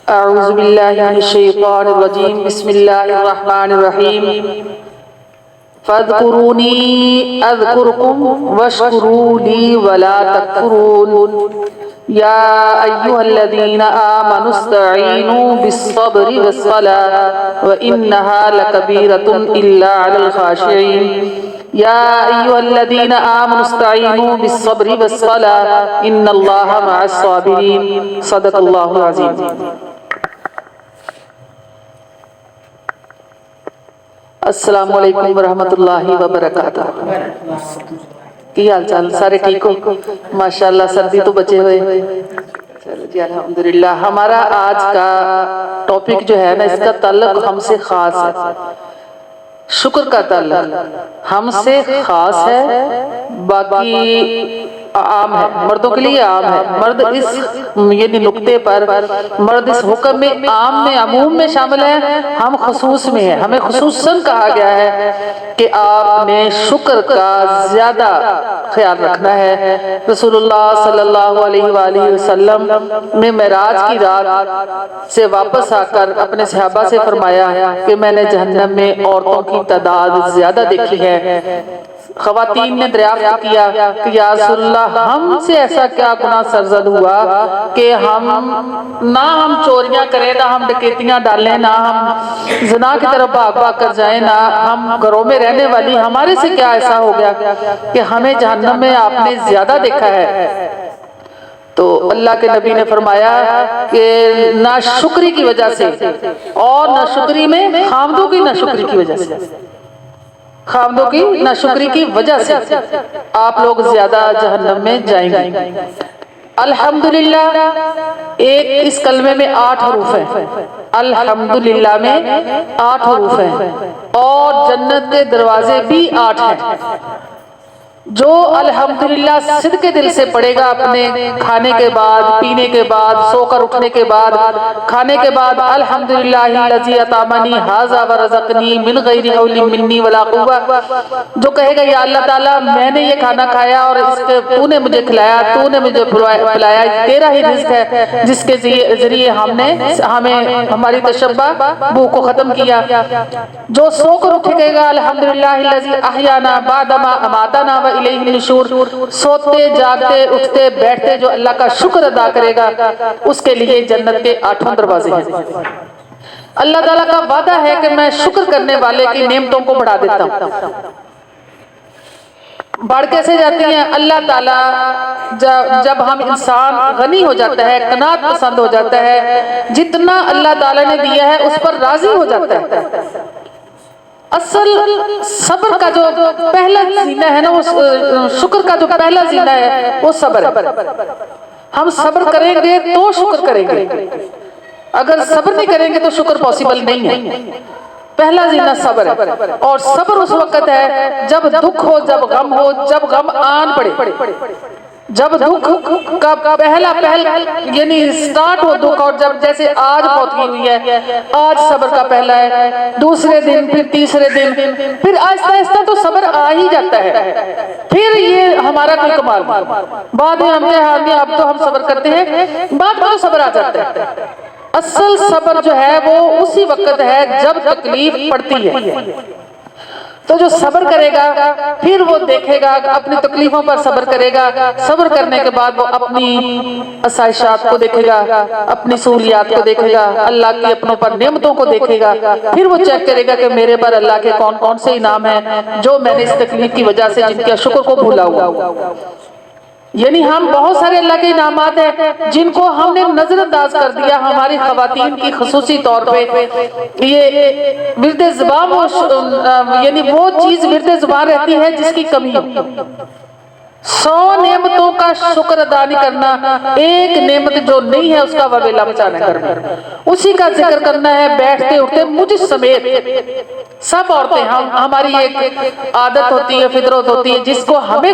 اعوذ باللہ من الشیطان الرجیم بسم اللہ الرحمن الرحیم فاذکرونی اذکرکم واشکروا لی ولا تکفرون یا ایہا الذین آمنوا استعینوا بالصبر والصلاة وإنہا لکبیرۃ الا علی الخاشعین یا ایہا الذین آمنوا استعینوا بالصبر والصلاة ان اللہ مع الصابرین صدق اللہ العظیم۔ السلام علیکم ورحمۃ اللہ وبرکاتہ۔ کی حال چال؟ سارے ٹھیک ہو؟ ماشاءاللہ سردی تو بچے ہوئے۔ چلو جی الحمدللہ۔ ہمارا آج کا ٹاپک جو ہے نا، اس کا تعلق ہم سے خاص ہے۔ شکر کا تعلق ہم سے خاص ہے، باقی عام ہے، مردوں کے لیے عام ہے۔ مرد اس یعنی نقطے پر مرد اس حکم میں عام میں عموم میں شامل ہے، ہم خصوص میں ہیں۔ ہمیں خصوصاً کہا گیا ہے کہ آپ نے شکر کا زیادہ خیال رکھنا ہے۔ رسول اللہ صلی اللہ علیہ وآلہ وسلم نے معراج کی رات سے واپس آ کر اپنے صحابہ سے فرمایا کہ میں نے جہنم میں عورتوں کی تعداد زیادہ دیکھی ہے۔ خواتین نے دریافت کیا کہ یا رسول اللہ، ہم سے ایسا کیا گناہ سرزد ہوا کہ ہم چوریاں کریں، نہ ہم ڈکیتیاں ڈالیں، نہ ہم زنا کی طرف بھاگ بھاگ کر جائیں، نہ ہم گھروں میں رہنے والی، ہمارے سے کیا ایسا ہو گیا کہ ہمیں جہنم میں آپ نے زیادہ دیکھا ہے؟ تو اللہ کے نبی نے فرمایا کہ ناشکری کی وجہ سے، اور ناشکری میں خامدوں کی ناشکری کی وجہ سے، خامدوں کی ناشکری کی وجہ سے آپ لوگ زیادہ جہنم میں جائیں گے۔ الحمدللہ ایک اس کلمے میں 8 حروف ہیں۔ الحمدللہ میں 8 حروف ہیں، اور جنت کے دروازے بھی 8 ہیں۔ جو الحمدللہ صدق دل سے پڑھے گا، اپنے کھانے کے بعد، پینے کے بعد، سو کر اٹھنے کے بعد، کھانے کے بعد الحمدللہ الذی اطعمنی ھذا ورزقنی من غیر حول منی ولا قوہ، جو کہے گا یا اللہ تعالیٰ میں نے یہ کھانا کھایا اور اس کے تو نے مجھے کھلایا، تو نے مجھے پلایا، تیرا ہی رزق ہے جس کے ذریعے ہمیں ہماری تشبہ بھوک کو ختم کیا۔ جو سو کر اٹھے گا الحمدللہ الذی احیانا بعدما اماتنا الیہ النشور، سوتے جاگتے اٹھتے بیٹھتے جو اللہ کا شکر ادا کرے گا، اس کے لیے جنت کے 8 دروازے ہیں۔ اللہ تعالیٰ کا وعدہ ہے کہ میں شکر کرنے والے کی نعمتوں کو بڑھا دیتا ہوں۔ بڑھ کیسے جاتی ہیں؟ اللہ تعالیٰ جب ہم انسان غنی ہو جاتا ہے، قناعت پسند ہو جاتا ہے، جتنا اللہ تعالیٰ نے دیا ہے اس پر راضی ہو جاتا ہے۔ اصل صبر کا جو پہلا زینہ ہے نا، وہ شکر کا جو پہلا زینہ ہے وہ صبر ہے۔ ہم صبر کریں گے تو شکر کریں گے، اگر صبر نہیں کریں گے تو شکر پاسبل نہیں ہے۔ پہلا زینہ صبر ہے، اور صبر اس وقت ہے جب دکھ ہو، جب غم ہو، جب غم آن پڑے، جب دکھ کا پہل یعنی سٹارٹ ہو دکھ، اور جب جیسے آج فوتگی ہوئی ہے، آج صبر کا پہلا ہے، دوسرے دن، پھر تیسرے دن، پھر آہستہ آہستہ تو صبر آ ہی جاتا ہے۔ پھر یہ ہمارا کوئی کمال نہیں، بعد میں ہم نے اب تو ہم صبر کرتے ہیں، بعد میں صبر آ جاتا ہے۔ اصل صبر جو ہے وہ اسی وقت ہے جب تکلیف پڑتی ہے۔ تو جو صبر کرے گا پھر وہ دیکھے گا، اپنی تکلیفوں پر صبر کرے گا، صبر کرنے کے بعد وہ اپنی آسائشات کو دیکھے گا، اپنی سہولیات کو دیکھے گا، اللہ کی اپنوں پر نعمتوں کو دیکھے گا، پھر وہ چیک کرے گا کہ میرے پر اللہ کے کون کون سے انعام ہیں جو میں نے اس تکلیف کی وجہ سے جن کے شکر کو بھولا ہوا۔ یعنی ہم بہت سارے اللہ کے انعامات ہیں جن کو ہم نے نظر انداز کر دیا۔ ہماری خواتین کی خصوصی طور پہ یہ ورد زبان یعنی وہ چیز ورد زبان رہتی ہے جس کی کمی ہو۔ 100 نعمتوں کا شکر ادا نہیں کرنا، ایک نعمت جو نہیں ہے اس کا وبیلا مچانا کرنا، اسی کا ذکر کرنا ہے بیٹھتے اٹھتے مجھ سمیت سب عورتیں۔ ہماری ایک عادت ہوتی ہے، فطرت ہوتی ہے، جس کو ہمیں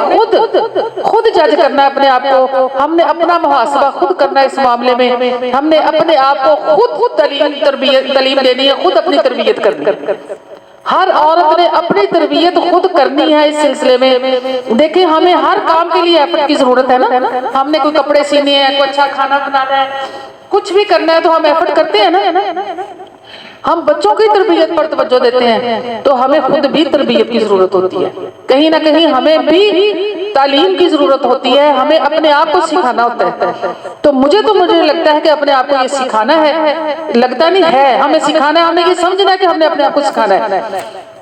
خود جج کرنا ہے اپنے آپ کو۔ ہم نے اپنا محاسبہ خود کرنا ہے اس معاملے میں، ہم نے اپنے آپ کو خود تعلیم دینی ہے، خود اپنی تربیت کرنی ہے۔ ہر عورت نے اپنی تربیت خود کرنی ہے اس سلسلے میں. دیکھیں ہمیں ہر کام کے لیے ایفرٹ کی ضرورت ہے نا. ہم نے کوئی کپڑے سینے ہیں, کوئی اچھا کھانا بنانا ہے, کچھ بھی کرنا ہے تو ہم ایفرٹ کرتے ہیں نا. ہم بچوں کی تربیت پر توجہ دیتے ہیں تو ہمیں خود بھی تربیت کی ضرورت ہوتی ہے. کہیں نہ کہیں ہمیں بھی تعلیم کی ضرورت ہوتی ہے, ہمیں اپنے آپ کو سکھانا ہوتا ہے. تو مجھے لگتا ہے کہ اپنے آپ کو یہ سکھانا ہے, لگتا نہیں ہے, ہمیں سکھانا ہے. ہمیں یہ سمجھنا ہے کہ ہم نے اپنے آپ کو سکھانا ہے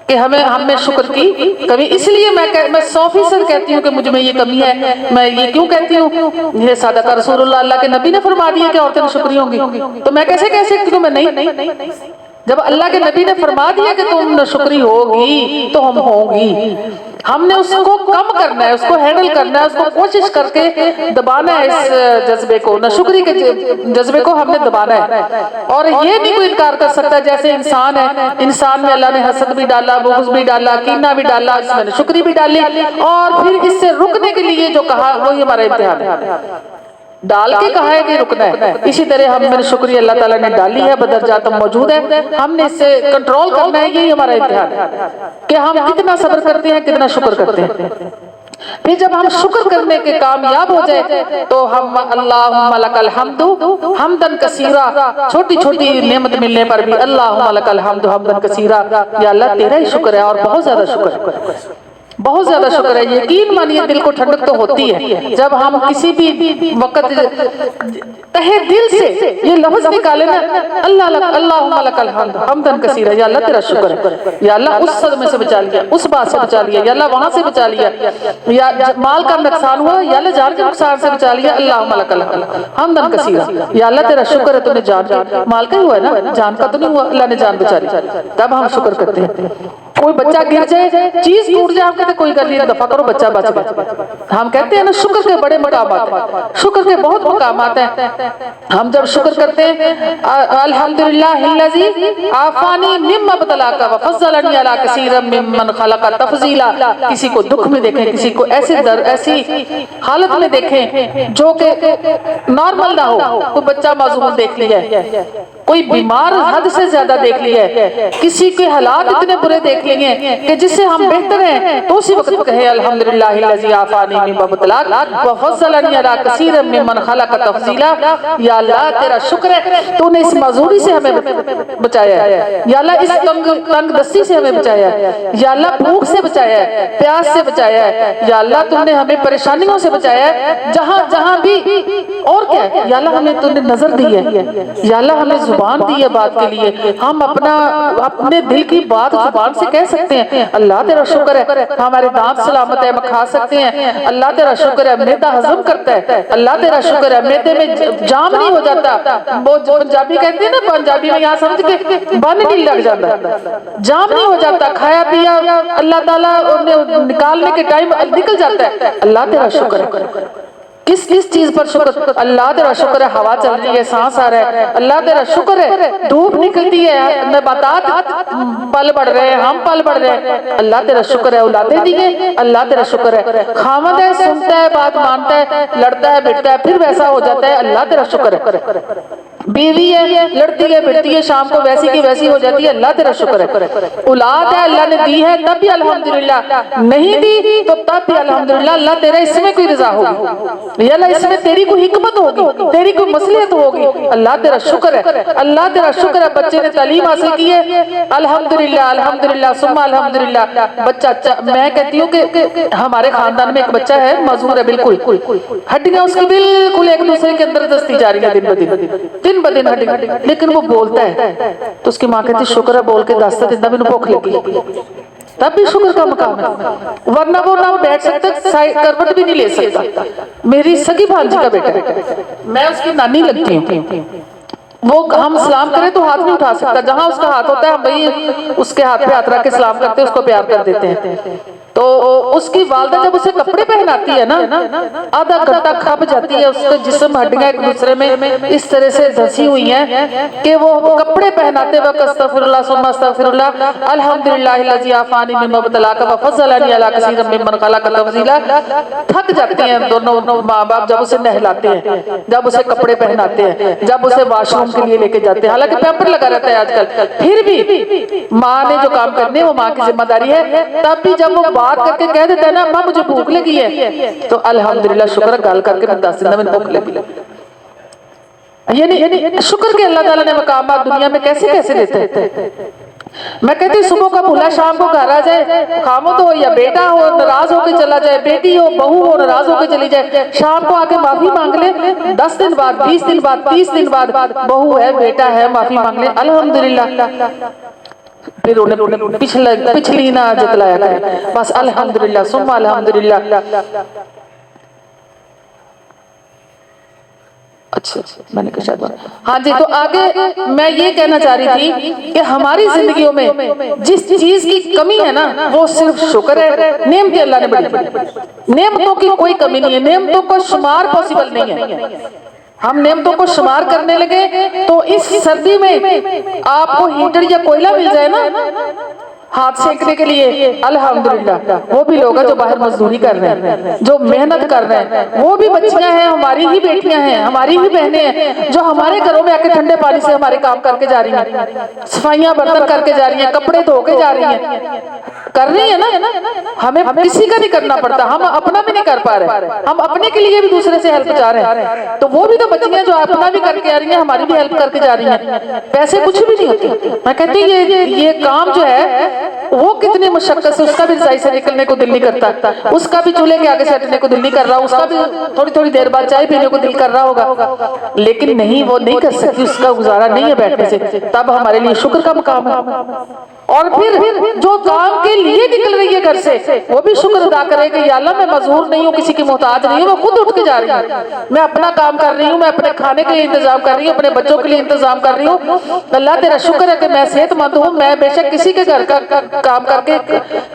کہ ہم میں شکر کی کمی. اس لیے میں 100% کہتی ہوں کہ مجھ میں یہ کمی ہے. میں یہ کیوں کہتی ہوں, یہ صادق رسول اللہ کے نبی نے فرما دیا کہ عورتیں شکری ہوں گی, تو میں کیسے کہہ سکتی ہوں میں نہیں. جب اللہ کے نبی نے فرما دیا کہ تم ناشکری ہوگی تو ہم ہوں گی. ہم نے اس کو کم کرنا ہے, اس کو ہینڈل کرنا ہے, اس کو کوشش کر کے دبانا ہے. اس جذبے کو, ناشکری کے جذبے کو ہم نے دبانا ہے. اور یہ نہیں کوئی انکار کر سکتا جیسے انسان ہے, انسان میں اللہ نے حسد بھی ڈالا, بغض بھی ڈالا, کینہ بھی ڈالا, اس میں ناشکری بھی ڈالی, اور پھر اس سے رکنے کے لیے جو کہا وہی ہمارا امتحان ہے. ڈال کے کہا ہے کہ رکنا ہے. اسی طرح ہم میں شکریہ اللہ تعالیٰ نے ڈالی ہے, بدرجات موجود ہے, ہم نے اس سے کنٹرول کرنا ہے. یہی ہمارا امتحان ہے کہ ہم کتنا صبر کرتے ہیں, کتنا شکر کرتے ہیں. پھر جب ہم شکر کرنے کے کامیاب ہو جائے تو ہم اللہم لک الحمد حمدن کثیرا, چھوٹی چھوٹی نعمت ملنے پر بھی اللہم لک الحمد حمدن کثیرا, یا اللہ تیرا ہی شکر ہے اور بہت زیادہ شکر ہے, بہت زیادہ شکر ہے. یقین مانیے دل کو ٹھنڈک تو ہوتی ہے جب ہم کسی بھی وقت تہہ دل سے یہ لفظ نکالے نا, اللہم لک الحمد حمدن کثیرا, یا اللہ تیرا شکر ہے, یا اللہ اس صدمے سے بچا لیا, اس بات سے بچا لیا, یا اللہ وہاں سے بچا لیا, یا مال کا نقصان ہوا, یا اللہ جان کے نقصان سے بچا لیا, اللہم لک الحمد حمدن کثیرا, یا اللہ تیرا شکر ہے تو نے جان, مال کا ہی ہوا ہے نا, جان کا تو نہیں ہوا, اللہ نے جان بچا لی. تب ہم شکر کرتے ہیں. کوئی بچہ گر جائے, چیز ٹوٹ جائے, ہم کہتے کوئی کر لیا, دفعہ کرو, بچہ بچ گیا. ہم کہتے ہیں نا شکر کے بڑے مقامات ہیں, شکر کے بہت مقامات ہیں. ہم جب شکر کرتے ہیں الحمدللہ الذی عافانی مما ابتلاک وفضلنی علی کثیر ممن خلق تفضیلا. کسی کو دکھ میں دیکھیں, کسی کو ایسی حالت میں دیکھیں جو کہ نارمل نہ ہو. کوئی بچہ معذور دیکھ لیا ہے, کوئی بیمار حد سے زیادہ دیکھ لیا ہے, کسی کے حالات اتنے برے دیکھ لیے کہ جس سے ہم بہتر ہیں, تو اسی وقت کہے الحمدللہ الذی عافانی مما ابتلاک وفضلنی علی کثیر ممن خلق تفضیلا. یا اللہ تیرا شکر ہے تو نے اس معذوری سے ہمیں بچایا ہے, یا اللہ اس تنگ دستی سے ہمیں بچایا ہے, یا اللہ بھوک سے بچایا ہے, پیاس سے بچایا ہے, یا اللہ تم نے ہمیں پریشانیوں سے بچایا ہے جہاں بھی. اور کیا ہے, یا اللہ ہمیں تم نے نظر دی ہے, یا اللہ ہمیں زبان دی ہے بات کے لیے, ہم اپنے دل کی بات زبان سے کہہ سکتے ہیں. اللہ تیرا شکر ہے ہمارے دانت سلامت ہے, ہم کھا سکتے ہیں. اللہ تیرا شکر ہے معدہ ہضم کرتا ہے. اللہ تیرا شکر ہے معدے میں جام نہیں ہو جاتا. وہ پنجابی کہتے ہیں نا, پنجابی میں یہاں سمجھ کے بن نہیں لگ جاتا, جام نہیں ہو جاتا, کھایا پیا اللہ تعالیٰ نکالنے کے ٹائم نکل جاتا ہے. اللہ تیرا شکر ہے. کس چیز پر شکر؟ اللہ تیرا شکر ہے ہوا چل رہی ہے, سانس آ رہا ہے. اللہ تیرا شکر ہے دھوپ نکلتی ہے, نباتات پل بڑھ رہے ہیں, ہم پل بڑھ رہے ہیں. اللہ تیرا شکر ہے اولادیں دیے. اللہ تیرا شکر ہے خامد ہے, سنتا ہے, بات مانتا ہے, لڑتا ہے بٹتا ہے, پھر ویسا ہو جاتا ہے. اللہ تیرا شکر ہے. بیوی ہے, لڑتی ہے بٹتی ہے, شام کو ویسی کی ویسی ہو جاتی ہے. اللہ تیرا شکر ہے. اولاد ہے اللہ نے دی ہے تب بھی الحمدللہ, نہیں دی تو تب بھی الحمدللہ. اللہ تیرا اس میں کوئی رضا ہوگی, یا اللہ اس میں تیری کوئی حکمت ہوگی, تیری کوئی مصلحت ہوگی. اللہ تیرا شکر ہے. اللہ تیرا شکر ہے بچے نے تعلیم حاصل کی ہے, الحمدللہ الحمدللہ ثم الحمدللہ. بچہ میں کہتی ہوں کہ ہمارے خاندان میں ایک بچہ ہے معذور ہے بالکل, ہڈیاں اس کی بالکل ایک دوسرے کے اندر دستی جا رہی ہے دن بدن ہڈی, لیکن وہ بولتا ہے تو اس کی ماں کہتی شکر ہے بول کے دستا دیتا بھی بھوک لگی, تب بھی شکر کا مقام ہے. ورنہ وہ نہ بیٹھ سکتا, کروٹ بھی نہیں لے سکتا. میری سگی بھانجی کا بیٹا ہے, میں اس کی نانی لگتی ہوں. وہ ہم سلام کریں تو ہاتھ نہیں اٹھا سکتا, جہاں اس کا ہاتھ ہوتا ہے ہم وہی اس کے ہاتھ پہ ہاتھ رکھ کے سلام کرتے ہیں, اس کو پیار کر دیتے ہیں. تو اس کی والدہ جب اسے کپڑے پہناتی ہے نا, آدھا گھنٹہ کھپ جاتی ہے, اس کے جسم ہڈیاں ایک دوسرے میں اس طرح سے دھسی ہوئی ہیں کہ وہ کپڑے پہناتے وقت استغفر اللہ ثم استغفر اللہ الحمدللہ الذی عافانی مما ابتلاک وفضلنی علی کثیر ممن خلق تفضیلا. تھک جاتے ہیں دونوں ماں باپ جب اسے نہلاتے ہیں, جب اسے کپڑے پہناتے ہیں, جب اسے واش روم شام کے لیے لے کے جاتے ہیں، حالانکہ پیمپر لگا رہتا ہے آج کل، پھر بھی ماں نے جو کام کرنے وہ ماں کی ذمہ داری ہے۔ تب بھی جب وہ بات کر کے کہہ دیتا ہے نا ماں مجھے بھوک لگی ہے، تو الحمدللہ شکر ہے گال کر کے میں 10 دن میں بھوک لگی۔ یعنی شکر کے اللہ تعالیٰ نے مقامات دنیا میں کیسے کیسے دیتے ہیں۔ میں کہتی ہوں صبح کا بھولا شام کو گھر آ جائے، خامد ہو یا بیٹا ہو ناراض ہو کے چلا جائے، بیٹی ہو بہو ہو ناراض ہو کے چلی جائے، شام کو آ کے معافی مانگ لے، 10 دن بعد 20 دن بعد 30 دن بعد بہو ہے بیٹا ہے معافی مانگ لے، الحمدللہ پھر انہیں پچھلی نہ جتلایا کرے، بس الحمدللہ ثم الحمدللہ۔ اچھا میں نے کہا شاید ہاں جی، تو آگے میں یہ کہنا چاہ رہی تھی کہ ہماری زندگیوں میں جس چیز کی کمی ہے نا وہ صرف شکر ہے۔ نعمتیں اللہ نے بڑی دی، نعمتوں کی کوئی کمی نہیں ہے، نعمتوں کو شمار پاسبل نہیں ہے۔ ہم نعمتوں کو شمار کرنے لگے تو اس سردی میں آپ کو ہیٹر یا کوئلہ مل جائے نا ہاتھ سینکنے کے لیے، الحمدللہ وہ بھی لوگ ہیں جو باہر مزدوری کر رہے ہیں، جو محنت کر رہے ہیں، وہ بھی بچیاں ہیں، ہماری ہی بیٹیاں ہیں، ہماری ہی بہنیں ہیں، جو ہمارے گھروں میں آ کے ٹھنڈے پانی سے ہمارے کام کر کے جا رہی ہیں، صفائیاں برتن کر کے جا رہی ہیں، کپڑے دھو کے جا رہی ہیں، کر رہی ہیں نا۔ ہمیں کسی کا نہیں کرنا پڑتا، ہم اپنا بھی نہیں کر پا رہے، ہم اپنے کے لیے بھی دوسرے سے ہیلپ چاہ رہے ہیں، تو وہ بھی تو بچیاں جو اپنا بھی کر کے آ رہی ہیں، ہماری بھی ہیلپ کر کے جا رہی ہیں، پیسے کچھ بھی نہیں ہوتے۔ میں کہتی یہ کام جو ہے وہ کتنی مشقت سے، اس کا بھی رضائی سے نکلنے کو دل نہیں کرتا، اس کا بھی چولہے کے آگے سے ہٹنے کو دل نہیں کر رہا، اس کا بھی تھوڑی تھوڑی دیر بعد چائے پینے کو دل کر رہا ہوگا، لیکن نہیں وہ نہیں کر سکتی، اس کا گزارا نہیں ہے بیٹھنے سے، تب ہمارے لیے شکر کا مقام ہے۔ اور پھر جو کام کے لیے نکل رہی ہے گھر سے وہ بھی شکر ادا کرے کہ یا اللہ میں مظہور نہیں ہوں، کسی کی محتاج نہیں ہوں، میں خود اٹھ کے جا رہی ہوں، میں اپنا کام کر رہی ہوں، میں اپنے کھانے کے لیے انتظام کر رہی ہوں، اپنے بچوں کے لیے انتظام کر رہی ہوں، اللہ تیرا شکر ہے کہ میں صحت مند ہوں، میں بے شک کسی کے گھر کا کام کر کے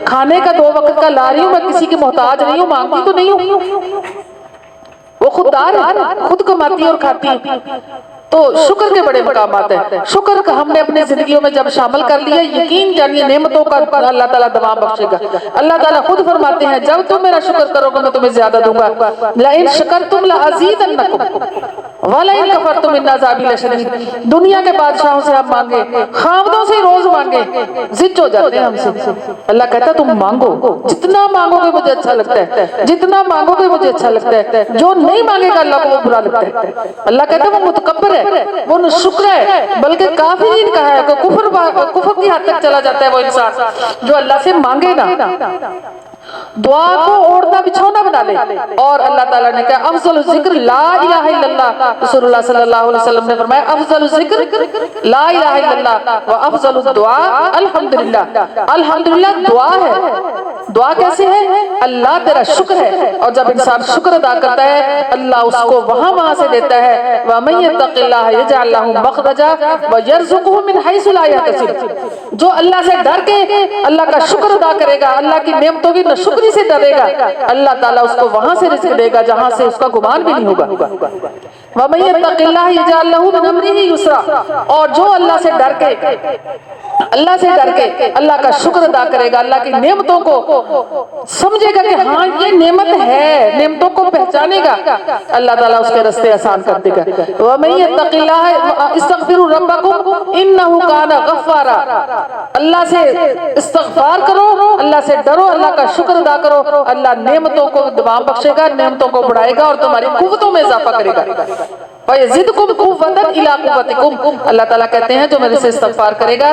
کھانے کا 2 وقت کا لا رہی ہوں، میں کسی کی محتاج نہیں ہوں، مانگتی تو نہیں ہوں، وہ خوددار ہے، خود کماتی ہے اور کھاتی ہے۔ تو شکر کے بڑے مقامات ہیں، شکر کا ہم نے اپنے زندگیوں میں جب شامل کر لیا، یقین جانیے نعمتوں کا اللہ تعالیٰ دوام بخشے گا۔ اللہ تعالیٰ خود فرماتے ہیں جب تم میرا شکر کرو گے میں تمہیں زیادہ دوں گا، لئن شکرتم لأزیدنکم وَلَئِن کَفَرْتُمْ إِنَّ عَذَابِی لَشَدِیدٌ۔ دنیا کے بادشاہوں سے ہم مانگے، خامدوں سے روز مانگے، زد ہو جاتے ہیں ہم سے۔ اللہ کہتا ہے تم مانگو، جتنا مانگو گے مجھے اچھا لگتا ہے، جتنا مانگو گے مجھے اچھا لگتا ہے، جو نہیں مانگے گا اللہ کو وہ برا لگتا ہے۔ اللہ کہتا ہے وہ متکبر ہے، وہ نہ شکر ہے، بلکہ کافرین کا ہے کہ کفر کی حد تک چلا جاتا ہے وہ انسان جو اللہ سے مانگے نا، دعا کو اوڑھنا بچھونا بنا لے۔ اور اللہ تعالیٰ نے کہا افضل الذکر لا الہ الا اللہ، رسول اللہ صلی اللہ علیہ وسلم نے فرمایا افضل الذکر لا الہ الا اللہ و افضل الدعاء الحمدللہ۔ الحمدللہ دعا ہے، دعا کیسے ہے؟ اللہ تیرا شکر ہے، اور جب انسان شکر ادا کرتا ہے اللہ اس کو وہاں سے دیتا ہے، وَمَن يَتَّقِ اللَّهَ يَجْعَلْ لَهُ مَخْرَجًا وَيَرْزُقْهُ مِنْ حَيْثُ لَا يَحْتَسِبُ۔ جو اللہ سے ڈر کے اللہ کا شکر ادا کرے گا، اللہ کی نعمتوں کی ناشکری سے ڈرے گا، اللہ تعالیٰ اس کو وہاں سے رزق دے گا جہاں سے اس کا گمان بھی نہیں ہوگا۔ وَمَن يَتَّقِ اللَّهَ يَجْعَلْ لَهُ مِنْ أَمْرِهِ يُسْرًا۔ اور جو اللہ سے ڈر کے اللہ کا شکر ادا کرے گا، اللہ کی نعمتوں کو سمجھے گا کہ ہاں یہ نعمت ہے، نعمتوں کو پہچانے گا، اللہ تعالیٰ اس کے راستے آسان کر دے گا۔ وَمَن يَتَّقِ اللَّهَ اسْتَغْفِرُوا رَبَّكُمْ إِنَّهُ كَانَ غَفَّارًا۔ اللہ سے استغفار کرو، اللہ سے ڈرو، اللہ کا شکر ادا کرو، اللہ نعمتوں کو دوام بخشے گا، نعمتوں کو بڑھائے گا اور تمہاری قوتوں میں اضافہ کرے گا۔ وَيَزِدْكُمْ قُوَّةً إِلَىٰ قُوَّتِكُمْ۔ اللہ تعالیٰ کہتے ہیں جو میرے سے استغفار کرے گا،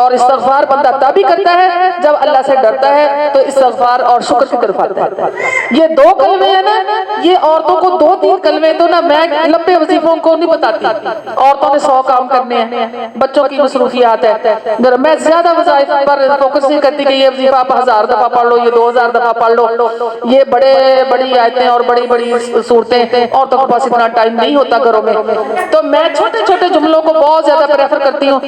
اور استغفار بندہ تبھی کرتا ہے جب اللہ سے ڈرتا ہے، تو استغفار اور شکر کی طرف آتا ہے۔ یہ 2 کلمے ہیں نا، یہ عورتوں کو 2-3 کلمے تو نا میں لمبے وظیفوں کو نہیں بتاتی، عورتوں نے 100 کام کرنے ہیں، بچوں کی مصروفیات ہے، میں زیادہ وظائف پر فوکس نہیں کرتی کہ یہ وظیفہ آپ 1000 دفعہ پڑھ لو، یہ 2000 دفعہ پڑھ لو، یہ بڑی آیتیں اور بڑی صورتیں، عورتوں کے پاس اتنا ٹائم نہیں ہوتا گھروں میں، تو میں چھوٹے جملوں کو بہت زیادہ پریفر کرتی ہوں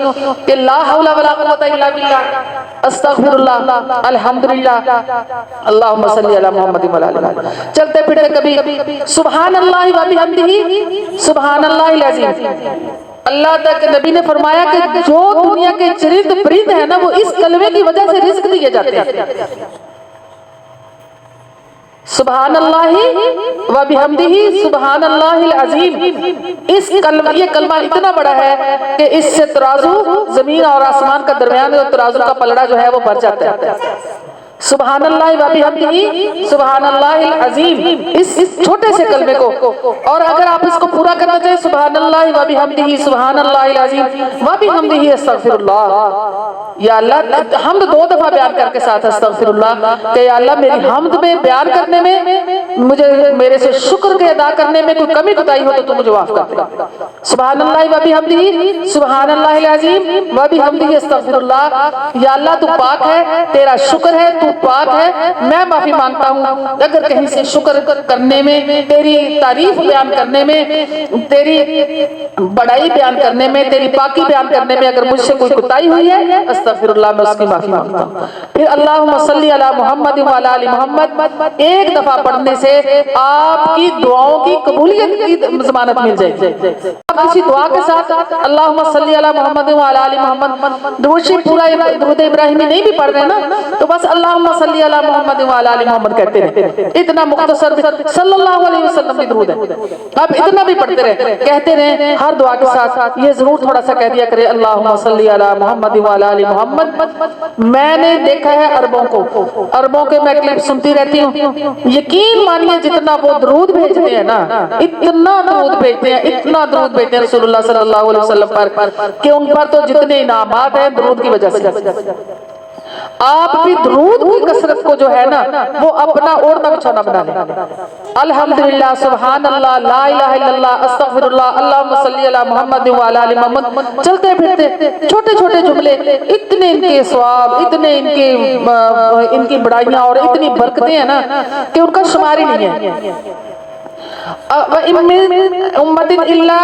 کہ لا حول ولا قوت الا باللہ، استغفر اللہ، الحمدللہ، اللہم صلی علی محمد وعلی آلہ محمد۔ چلتے پھرتے کبھی سبحان اللہ و بحمدہ سبحان اللہ العظیم۔ اللہ تک نبی نے فرمایا کہ جو دنیا کے چرند پرند ہیں نا وہ اس کلمے کی وجہ سے رزق دیے جاتے ہیں۔ سبحان اللہ و بحمدہ سبحان اللہ العظیم. یہ کلمہ اتنا بڑا ہے کہ اس سے ترازو زمین اور آسمان کا درمیان اور ترازو کا پلڑا جو ہے وہ بھر جاتا ہے. سبحان اللہ و بحمدہ سبحان اللہ العظیم. اس چھوٹے سے کلمے کو، اور اگر آپ اس کو پورا کرنا چاہیں سبحان اللہ و بحمدہ سبحان اللہ العظیم و بحمدہ استغفر اللہ. یا اللہ حمد 2 دفعہ بیان کر کے ساتھ استغفر اللہ کہ یا اللہ میری حمد میں بیان کرنے میں مجھے میرے سے شکر کے ادا کرنے میں کوئی کمی کوتاہی ہو تو مجھے معاف کر دے. سبحان اللہ و بحمدہ سبحان اللہ العظیم و بحمدہ استغفر اللہ. یا اللہ تو پاک ہے، تیرا شکر ہے، تو پاک ہے، میں معافی مانگتا ہوں اگر کہیں سے شکر کرنے میں، تیری تعریف بیان کرنے میں، تیری بڑائی بیان کرنے میں، تیری پاکی بیان کرنے میں اگر مجھ سے کوئی کوتاہی ہوئی ہے استغفر اللہ، میں اس کی معافی مانگتا ہوں. پھر اللہم صلی علی محمد وعلی آل محمد ایک دفعہ پڑھنے سے آپ کی دعاؤں کی قبولیت کی ضمانت مل جائے گی. آپ کسی دعا کے ساتھ اللہم صلی علی محمد وعلی آل محمد درود شریف پورا درود ابراہیمی نہیں بھی پڑھ رہے نا تو بس اللہم صلی علی محمد وعلی آل محمد کہتے رہے. اتنا مختصر صلی اللہ علیہ وسلم کی درود ہے. آپ اتنا بھی پڑھتے رہے، کہتے رہے ہر دعا کے ساتھ. یہ ضرور تھوڑا سا کہہ دیا کرے اللہم صلی علی محمد وعلی آل محمد. میں نے دیکھا ہے عربوں کے میں کلپ سنتی رہتی ہوں، یقین مانیے جتنا وہ درود بھیجتے ہیں نا، اتنا درود بھیجتے ہیں، اتنا درود بھیجتے ہیں رسول اللہ صلی اللہ علیہ وسلم پر کہ ان پر تو جتنے انعامات ہیں درود کی وجہ سے. آپ بھی درود کی کثرت کو جو ہے نا وہ اپنا اوڑھنا بچھونا بنا لیں. الحمدللہ، سبحان اللہ، لا الہ الا اللہ، استغفر اللہ، اللہم صلی علی محمد وعلی آل محمد. چلتے پھرتے چھوٹے چھوٹے جملے، اتنے ان کے ثواب، اتنے ان کی بڑائیاں اور اتنی برکتیں ہیں نا کہ ان کا شمار ہی نہیں ہے. وَإِن مِّن أُمَّةٍ إِلَّا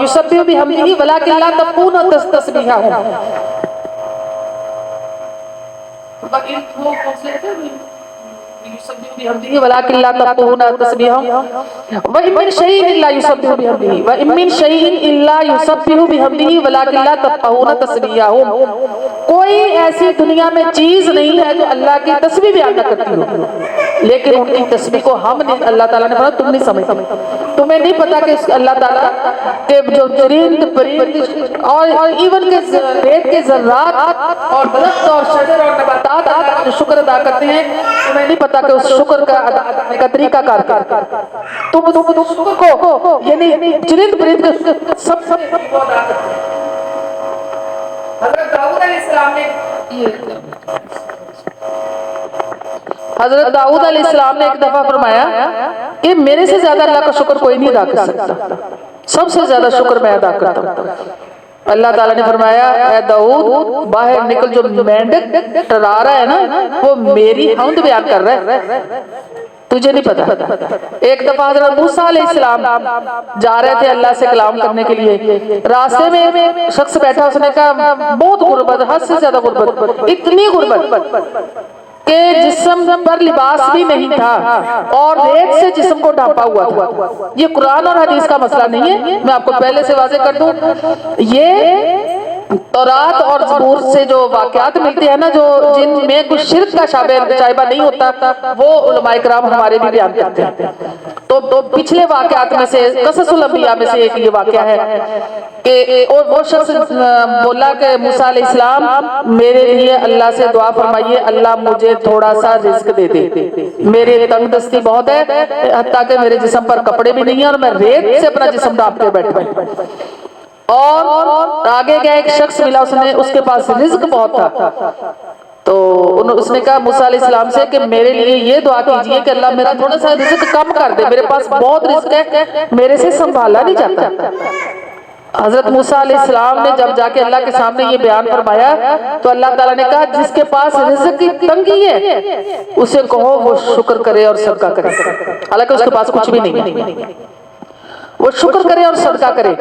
يُسَبِّحُ بِحَمْدِهِ وَلَٰكِن لَّا تَفْقَهُونَ تَسْبِيحَهُمْ. ولكن لا تفقهون تسبيحهم وإن من شيء إلا يسبح بحمده وإن من شيء إلا يسبح بحمده ولكن لا تفقهون تسبيحهم. کوئی ایسی دنیا میں چیز نہیں ہے جو اللہ کی تسبیح بیان نہ کرتی ہو، لیکن ان کی تسبیح کو ہم نے، اللہ تعالیٰ نے فرمایا تم نہیں سمجھتے، تمہیں نہیں پتا کہ اللہ تعالیٰ کے جو چرند پرند اور ایون کے ریت کے ذرات اور درخت اور شجر اور نباتات جو شکر ادا کرتے ہیں، تمہیں نہیں پتا کہ اس شکر کا ادا کرنے کا طریقہ کار کیا. تم شکر کو یعنی چرند پرند سب کو ادا کرتے ہیں. حضرت داؤد علیہ السلام نے ایک دفعہ فرمایا کہ میرے سے زیادہ اللہ کا شکر کوئی نہیں ادا کر سکتا، سب سے زیادہ شکر میں ادا کرتا ہوں. اللہ تعالیٰ نے فرمایا اے داؤد باہر نکل، جو مینڈک ٹرا رہا ہے نا وہ میری حمد بیان کر رہا ہے، تجھے نہیں پتا. ایک دفعہ حضرت موسیٰ علیہ السلام جا رہے تھے اللہ سے کلام کرنے کے لیے، راستے میں شخص بیٹھا، اس نے کہا بہت غربت، حد سے زیادہ غربت، اتنی غربت کہ جسم پر لباس بھی نہیں تھا اور ریت سے جسم کو ڈھانپا ہوا تھا. یہ قرآن اور حدیث کا مسئلہ نہیں ہے، میں آپ کو پہلے سے واضح کر دوں. یہ تورات اور زبور سے جو واقعات ملتے ہیں نا جو جن میں کچھ شرک کا شائبہ نہیں ہوتا، وہ علماء کرام ہمارے بھی بیان کرتے ہیں. تو پچھلے واقعات میں سے قصص الانبیاء میں سے ایک یہ واقعہ ہے کہ وہ شخص بولا کہ موسیٰ علیہ السلام میرے لیے اللہ سے دعا فرمائیے، اللہ مجھے تھوڑا سا رزق دے دے، میرے تنگ دستی بہت ہے، حتیٰ کہ میرے جسم پر کپڑے بھی نہیں ہیں اور میں ریت سے اپنا جسم ڈھانپ کے بیٹھا ہوں. اور آگے گیا ایک شخص ملا، اس کے پاس رزق بہت تھا، تو اس نے کہا موسیٰ علیہ السلام سے کہ میرے لیے یہ دعا کیجئے کہ اللہ میرا تھوڑا سا رزق کم کر دے، میرے پاس بہت رزق ہے، میرے سے سنبھالا نہیں جاتا. حضرت موسیٰ علیہ السلام نے جب جا کے اللہ کے سامنے یہ بیان فرمایا تو اللہ تعالیٰ نے کہا جس کے پاس رزق کی تنگی ہے اسے کہو وہ شکر کرے اور صدقہ کرے. حالانکہ اس کے پاس کچھ بھی نہیں ہے، وہ شکر کرے اور صدقہ کرے.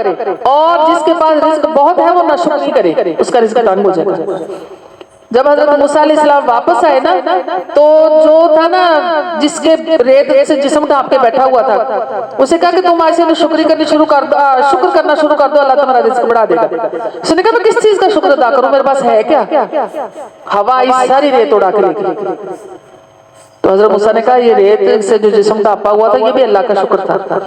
اور جس کے پاس رزق بہت ہے وہ نہ شکر کرے، اس کا رزق تنگ ہو جائے گا. جب حضرت موسیٰ علیہ السلام واپس آئے نا تو جو تھا نا جس کے ریت سے جسم ڈھانپ کے بیٹھا ہوا تھا، اسے کہا کہ تم ایسے شکر کرنا شروع کر دو، اللہ تمہارا رزق بڑھا دے گا. اس نے کہا میں کس چیز کا شکر ادا کروں، میرے پاس ہے کیا؟ ہوا اس ساری ریت اڑا کے لے گئی. تو حضرت موسیٰ نے کہا یہ ریت سے جو جسم ڈھانپا ہوا تھا یہ بھی اللہ کا شکر تھا،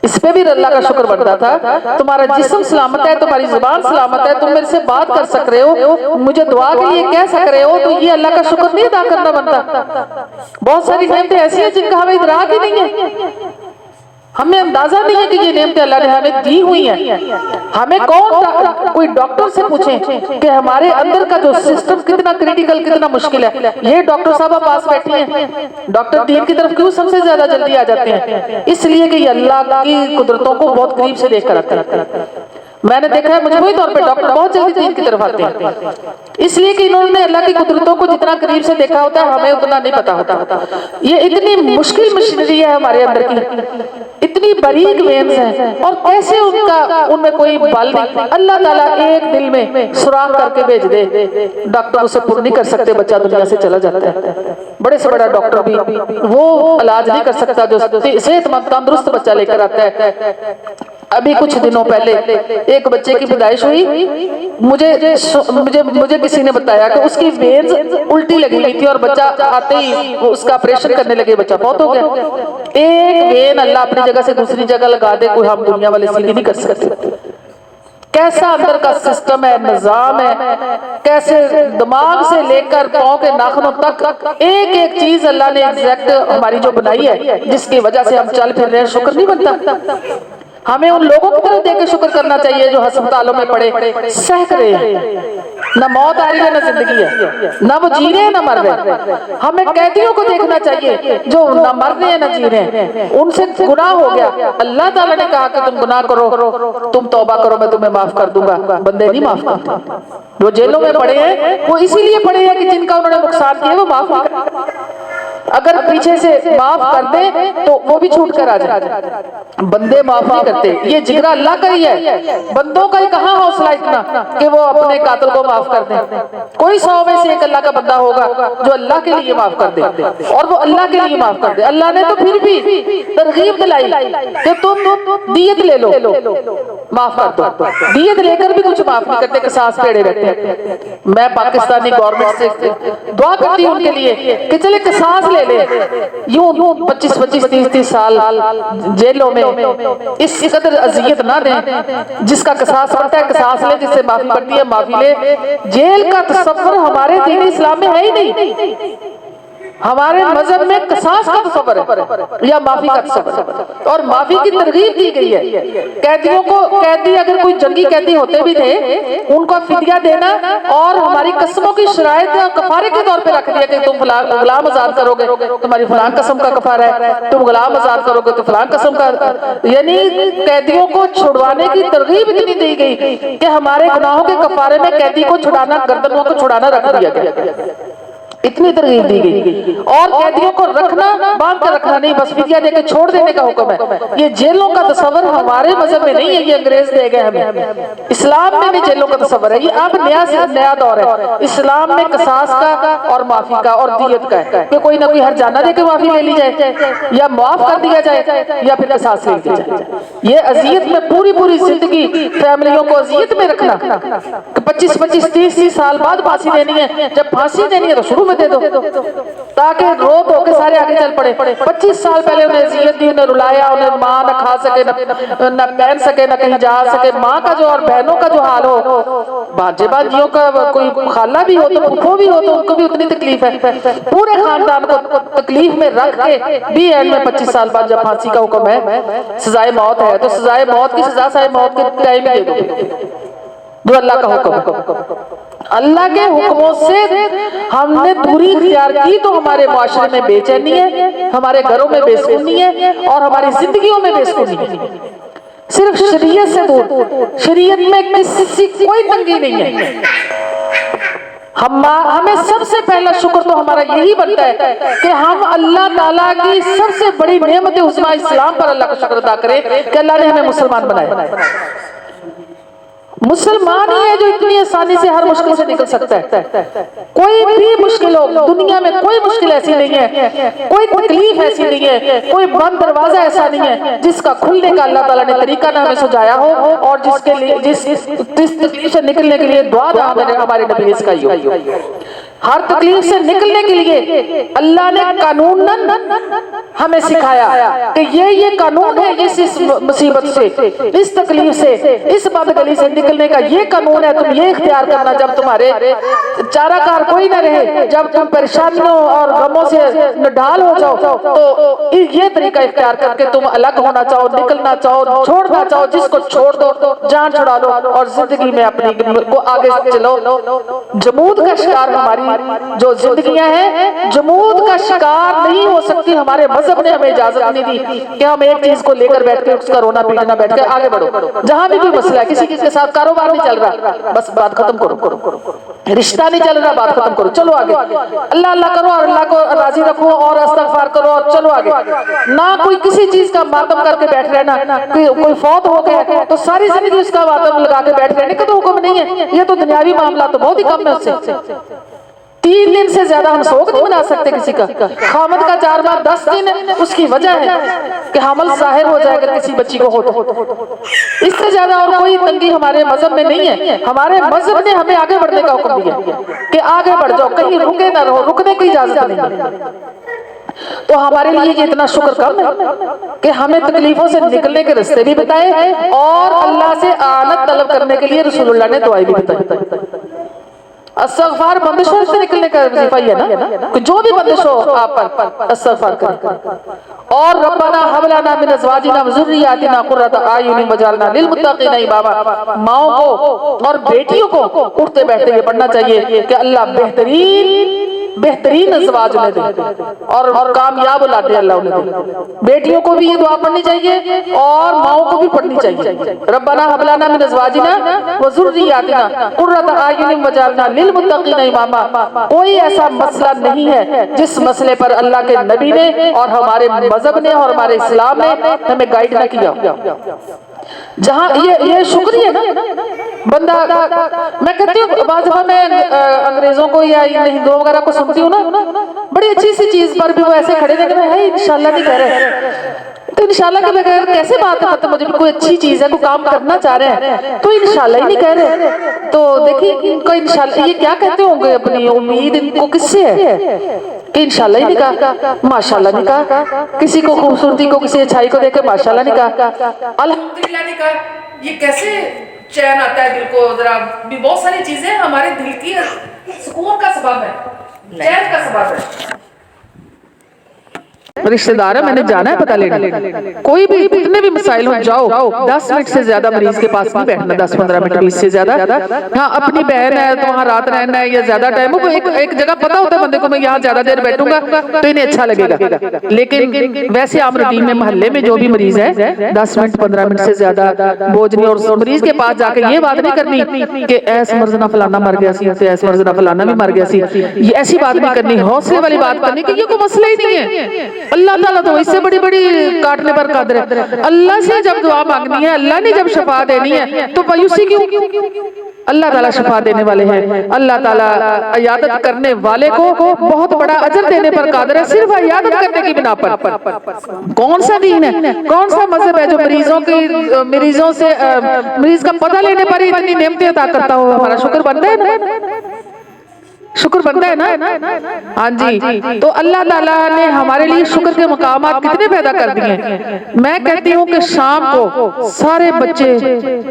اس پہ بھی اللہ کا شکر بنتا تھا۔ تمہارا جسم سلامت ہے، تمہاری زبان سلامت ہے، تم میرے سے بات کر سک رہے ہو، مجھے دعا کے لیے کہہ سک رہے ہو، تو یہ اللہ کا شکر نہیں ادا کرنا بنتا؟ بہت ساری نعمتیں ایسی ہیں جن کا ہمیں ادراک ہی نہیں ہے، ہمیں اندازہ نہیں ہے کہ یہ نعمتیں اللہ نے ہمیں دی ہوئی ہیں۔ ہمیں کوئی ڈاکٹر سے پوچھیں کہ ہمارے اندر کا جو سسٹم کتنا کریٹیکل، کتنا مشکل ہے، یہ ڈاکٹر صاحبہ پاس بیٹھی ہیں۔ ڈاکٹر دین کی طرف کیوں سب سے زیادہ جلدی آ جاتے ہیں؟ اس لیے کہ یہ اللہ کی قدرتوں کو بہت قریب سے دیکھ کر آتے ہیں۔ میں نے دیکھا ہے مجموعی طور پہ ڈاکٹر بہت جلدی دین کی طرف آتے ہیں، اس لیے کہ انہوں نے اللہ کی قدرتوں کو جتنا قریب سے دیکھا ہوتا ہے ہمیں اتنا نہیں پتا ہوتا۔ یہ اتنی مشکل مشینری ہے ہمارے اندر کی، اتنی باریک وینز ہیں، اور کیسے ان میں کوئی بل نہیں۔ اللہ تعالیٰ ایک دل میں سوراخ کر کے بھیج دے، ڈاکٹر اسے پر نہیں کر سکتے، بچہ دنیا سے چلا جاتا ہے۔ بڑے سے بڑا ڈاکٹر بھی وہ علاج نہیں کر سکتا جو صحت مند تندرست بچہ لے کر آتا ہے۔ ابھی کچھ دنوں پہلے ایک بچے کی پیدائش ہوئی، مجھے کسی نے بتایا کہ اس کی وینز الٹی لگی ہوئی تھی، اور بچہ آتے ہی اس کا آپریشن کرنے لگے، بچہ بہت ہو گیا۔ ایک وین اللہ اپنی جگہ سے دوسری جگہ لگا دے، کوئی ہم دنیا والے سیدھی نہیں کر سکتے۔ کیسا اندر کا سسٹم ہے، نظام ہے، کیسے دماغ سے لے کر پاؤں کے ناخنوں تک ایک ایک چیز اللہ نے ایگزیکٹ ہماری جو بنائی ہے، جس کی وجہ سے ہم چل پھر رہے ہیں، شکر نہیں بنتا۔ ہمیں ان لوگوں کی طرف دیکھ کے شکر کرنا چاہیے جو ہسپتالوں میں پڑے سہک رہے ہیں، نہ موت آ رہی ہے نہ زندگی ہے، نہ وہ جی رہے ہیں نہ مر رہے ہیں۔ ہمیں قیدیوں کو دیکھنا چاہیے جو نہ مر رہے ہیں نہ جی رہے ہیں، ان سے گناہ ہو گیا، اللہ تعالیٰ نے کہا کہ تم گناہ کرو، تم توبہ کرو، میں تمہیں معاف کر دوں گا۔ بندے نہیں معاف کرتے، جو جیلوں میں پڑے ہیں وہ اسی لیے پڑے ہیں کہ جن کا انہوں نے نقصان کیا وہ معاف نہیں کرتے۔ اگر پیچھے سے معاف کر دیں تو وہ بھی چھوٹ کر آ جائے، بندے معاف نہیں کرتے۔ یہ جگرہ اللہ کا ہی ہے، بندوں کا ہی کہاں حوصلہ اتنا کہ وہ اپنے قاتل کو معاف کر دیں۔ کوئی 100 میں سے ایک اللہ کا بندہ ہوگا جو اللہ کے لیے معاف کر دے، اور وہ اللہ کے لیے معاف کر دے۔ اللہ نے تو پھر بھی ترغیب دلائی کہ تم دیت لے لو، معاف کر دو۔ دیت لے کر بھی کچھ معاف نہیں کرتے، قصاص پیڑے رہتے ہیں۔ میں پاکستانی گورنمنٹ سے دعا کرتی ہوں ان کے لیے کہ چلے قصاص لے لے، یوں 25 30 سال جیلوں میں اس قدر اذیت نہ دیں۔ جس کا قصاص بنتا ہے قصاص لے، جس سے معافی بنتی ہے معافی لے۔ جیل کا تصور ہمارے دین اسلام میں ہے ہی نہیں، ہمارے مذہب میں قصاص کا تصور ہے یا معافی کا تصور ہے، اور معافی کی ترغیب دی گئی ہے۔ قیدیوں کو، قیدی اگر کوئی جنگی قیدی ہوتے بھی تھے ان کو فدیہ دینا، اور ہماری قسموں کی شرائط کفارے کے طور پہ رکھ دیا کہ تم غلام آزاد کرو گے تمہاری فلان قسم کا کفارہ ہے، تم غلام آزاد کرو گے تو فلان قسم کا۔ یعنی قیدیوں کو چھڑوانے کی ترغیب اتنی دی گئی کہ ہمارے گناہوں کے کفارے میں قیدی کو چھڑانا، گردنوں کو چھڑانا رکھ دیا گیا، اتنی ترغیب دی گئی۔ اور قیدیوں کو رکھنا، باندھ کر رکھنا نہیں، بس فدیہ دے کے چھوڑ دینے کا حکم ہے۔ یہ جیلوں کا تصور ہمارے مذہب میں نہیں ہے، یہ انگریز دے گئے ہمیں۔ اسلام میں بھی جیلوں کا تصور ہے، یہ اب نیا دور ہے۔ اسلام میں قصاص کا اور معافی کا اور دیت کا ہے کہ کوئی نہ کوئی ہرجانہ دے کے معافی لے لی جائے، یا معاف کر دیا جائے، یا پھر قصاص لے لی جائے۔ یہ اذیت میں پوری زندگی فیملیوں کو اذیت میں رکھنا کہ 25 30 سال بعد پھانسی دینی ہے، جب پھانسی دینی ہے تو شروع میں دے دو تاکہ رو دو کے سارے آگے چل پڑے۔ 25 سال پہلے انہیں اذیت دی، انہیں رلایا، انہیں ماں نہ کھا سکے، نہ پہن سکے، نہ کہیں جا سکے۔ ماں کا جو اور بہنوں کا جو حال ہو، بھانجے بھانجیوں کا کوئی خالہ بھی ہو تو پھپھو بھی ہو تو ان کو بھی اتنی تکلیف ہے، پورے خاندان کو تکلیف میں رکھ کے بھی اینڈ میں 25 سال بعد جب پھانسی کا حکم ہے، سزائے موت ہے، تو سزائے موت کی سزا سزائے موت کے ٹائم ہی دے دو جو اللہ کا حکم۔ اللہ کے حکموں سے ہم نے دوری اختیار کی تو ہمارے معاشرے میں بے چینی ہے، ہمارے گھروں میں بے سکونی ہے، اور ہماری زندگیوں میں بے سکونی ہے۔ صرف شریعت سے دور، شریعت میں کسی کوئی تنگی نہیں ہے۔ ہمیں سب سے پہلا شکر تو ہمارا یہی بنتا ہے کہ ہم اللہ تعالیٰ کی سب سے بڑی نعمت عظمیٰ اسلام پر اللہ کا شکر ادا کریں کہ اللہ نے ہمیں مسلمان بنایا۔ مسلمان ہی ہے جو اتنی آسانی سے ہر مشکل سے نکل سکتا ہے۔ کوئی بھی مشکل ہو دنیا میں، کوئی مشکل ایسی نہیں ہے، کوئی تکلیف ایسی نہیں ہے، کوئی بند دروازہ ایسا نہیں ہے جس کا کھلنے کا اللہ تعالیٰ نے طریقہ نہ ہمیں سجایا ہو، اور جس تکلیف سے نکلنے کے لیے دعا نہ ہمارے نبی نے سکھائی ہو۔ ہر تکلیف سے نکلنے کے لیے اللہ نے قانوناً ہمیں سکھایا کہ یہ قانون ہے، اس مصیبت سے، اس تکلیف سے، اس بدگلی سے نکلنے کا یہ قانون ہے، تم یہ اختیار کرنا جب تمہارے چارہ کار کوئی نہ رہے، جب تم پریشانیوں اور غموں سے نڈال ہو جاؤ، تو یہ طریقہ اختیار کر کے تم الگ ہونا چاہو، نکلنا چاہو، چھوڑنا چاہو، جس کو چھوڑ دو، جان چھڑا دو اور زندگی میں اپنی کو آگے چلو۔ جمود کا شکار ہماری جو زندگیاں ہیں، جمود کا شکار نہیں ہو سکتی۔ ہمارے مذہب نے ہمیں اجازت نہیں دی کہ ہم ایک چیز کو لے کر بیٹھ کے اس کا رونا پیٹنا بیٹھ کے آگے بڑھو۔ جہاں بھی کوئی مسئلہ ہے، کسی کے ساتھ کاروبار نہیں چل رہا، بس بات ختم کرو، رشتہ نہیں چل رہا، بات ختم کرو، چلو آگے، اللہ اللہ کرو اور اللہ کو راضی رکھو اور استغفار کرو اور چلو آگے۔ نہ کوئی کسی چیز کا ماتم کر کے بیٹھ رہنا، کوئی فوت ہو گیا تو ساری زندگی اس کا ماتم لگا کے بیٹھ رہنے کا تو حکم نہیں ہے۔ یہ تو دنیاوی معاملہ تو بہت ہی کم ہے اس سے۔ 3 دن سے زیادہ ہم سوگ نہیں منا سکتے کسی کا۔ خامد کا 4 بار 10 دن اس کی وجہ ہے کہ حمل ظاہر ہو جائے اگر کسی بچی کو ہو تو۔ اس سے زیادہ اور کوئی تنگی ہمارے مذہب میں نہیں ہے۔ ہمارے مذہب نے ہمیں آگے بڑھنے کا حکم دیا کہ آگے بڑھ جاؤ، کہیں رکے نہ رہو، رکنے کی اجازت نہیں ہے۔ تو ہمارے لیے یہ اتنا شکر کم ہے کہ ہمیں تکلیفوں سے نکلنے کے راستے بھی بتائے اور اللہ سے اعانت طلب کرنے کے لیے رسول اللہ نے دعائیں بھی بتائی۔ استغفار بندشوں سے نکلنے کا وظیفہ یہ ہے نا کہ جو بھی بندش ہو آپ پر استغفار کریں۔ اور ربنا هب لنا من ازواجنا وذرياتنا قرۃ اعین واجعلنا للمتقین اماما، ماؤں کو اور بیٹیوں کو اٹھتے بیٹھتے یہ پڑھنا چاہیے کہ اللہ بہترین ازواج انہیں دے اور کامیاب اولادیں اللہ انہیں دے۔ بیٹیوں کو بھی یہ دعا پڑھنی چاہیے اور ماؤں کو بھی پڑھنی چاہیے۔ ربنا هب لنا من ازواجنا وذرياتنا قرۃ اعین واجعلنا للمتقین اماما۔ کوئی ایسا مسئلہ نہیں ہے جس مسئلے پر اللہ کے نبی نے اور ہمارے مذہب نے اور ہمارے اسلام نے ہمیں گائیڈ نہ کیا۔ جہاں یہ شکریہ نا بندہ، میں کہتی ہوں بعض دفعہ میں انگریزوں کو یا ہندوؤں وغیرہ کو سنتی ہوں نا، بڑی اچھی سی چیز پر بھی وہ ایسے کھڑے دیکھ رہے ہیں انشاءاللہ نہیں کہہ رہے، تو انشاءاللہ کے بغیر کیسے بات ہے؟ مطلب مجھے کوئی اچھی چیز ہے، کوئی کام کرنا چاہ رہے ہیں تو انشاءاللہ ہی نہیں کہہ رہے۔ تو دیکھیں ان کو انشاءاللہ یہ کیا کہتے ہوں گے، اپنی امید ان کو کس سے ہے کہ انشاءاللہ ہی نہیں کہا، ماشاءاللہ نہیں کہا، کسی کو خوبصورتی کو کسی اچھائی کو دیکھ کے ماشاءاللہ نہیں کہا، الحمدللہ نہیں کہا۔ یہ کیسے چین آتا ہے دل کو؟ ذرا بھی بہت ساری چیزیں ہمارے دل کی سکون کا سبب ہے، چین کا سبب ہے۔ رشتہ دار ہے، میں نے جانا ہے پتہ لینے، کوئی بھی کتنے بھی مسائل ہو جاؤ، 10 منٹ سے زیادہ مریض کے پاس نہیں بیٹھنا، 10-15 منٹ 20 سے زیادہ۔ ہاں اپنی بہن ہے تو وہاں رات رہنا ہے یا زیادہ ٹائم ہو، ایک جگہ پتہ ہوتا ہے بندے کو میں یہاں زیادہ دیر بیٹھوں گا تو انہیں اچھا لگے گا، لیکن ویسے عام روٹین میں محلے میں جو بھی مریض ہے 10 منٹ 15 منٹ سے زیادہ بوجھ نہیں، اور مریض کے پاس جا کے یہ بات نہیں کرنی کہ ایس مرضنا فلانا مر گیا سی، ایس مرضنا فلانا بھی مر گیا سی، یہ ایسی بات نہیں کرنی، حوصلے والی بات کرنی کہ یہ کوئی مسئلہ ہی نہیں ہے۔ اللہ تعالیٰ تو اس سے بڑی کاٹنے پر قادر ہے۔ اللہ سے جب دعا مانگنی ہے، اللہ نے جب شفا دینی ہے تو مایوسی کیوں؟ اللہ تعالیٰ شفا دینے والے ہیں، اللہ تعالیٰ عیادت کرنے والے کو بہت بڑا اجر دینے پر قادر ہے، صرف عیادت کرنے کی بنا پر۔ کون سا دین ہے، کون سا مذہب ہے جو مریضوں سے مریض کا پتہ لینے پر ہی اتنی نعمتیں عطا کرتا ہو؟ ہمارا شکر بنتا ہے نا، شکر بنتا ہے نا۔ ہاں جی، تو اللہ تعالیٰ نے ہمارے لیے شکر کے مقامات کتنے پیدا کر دیے ہیں۔ میں کہتی ہوں کہ شام کو سارے بچے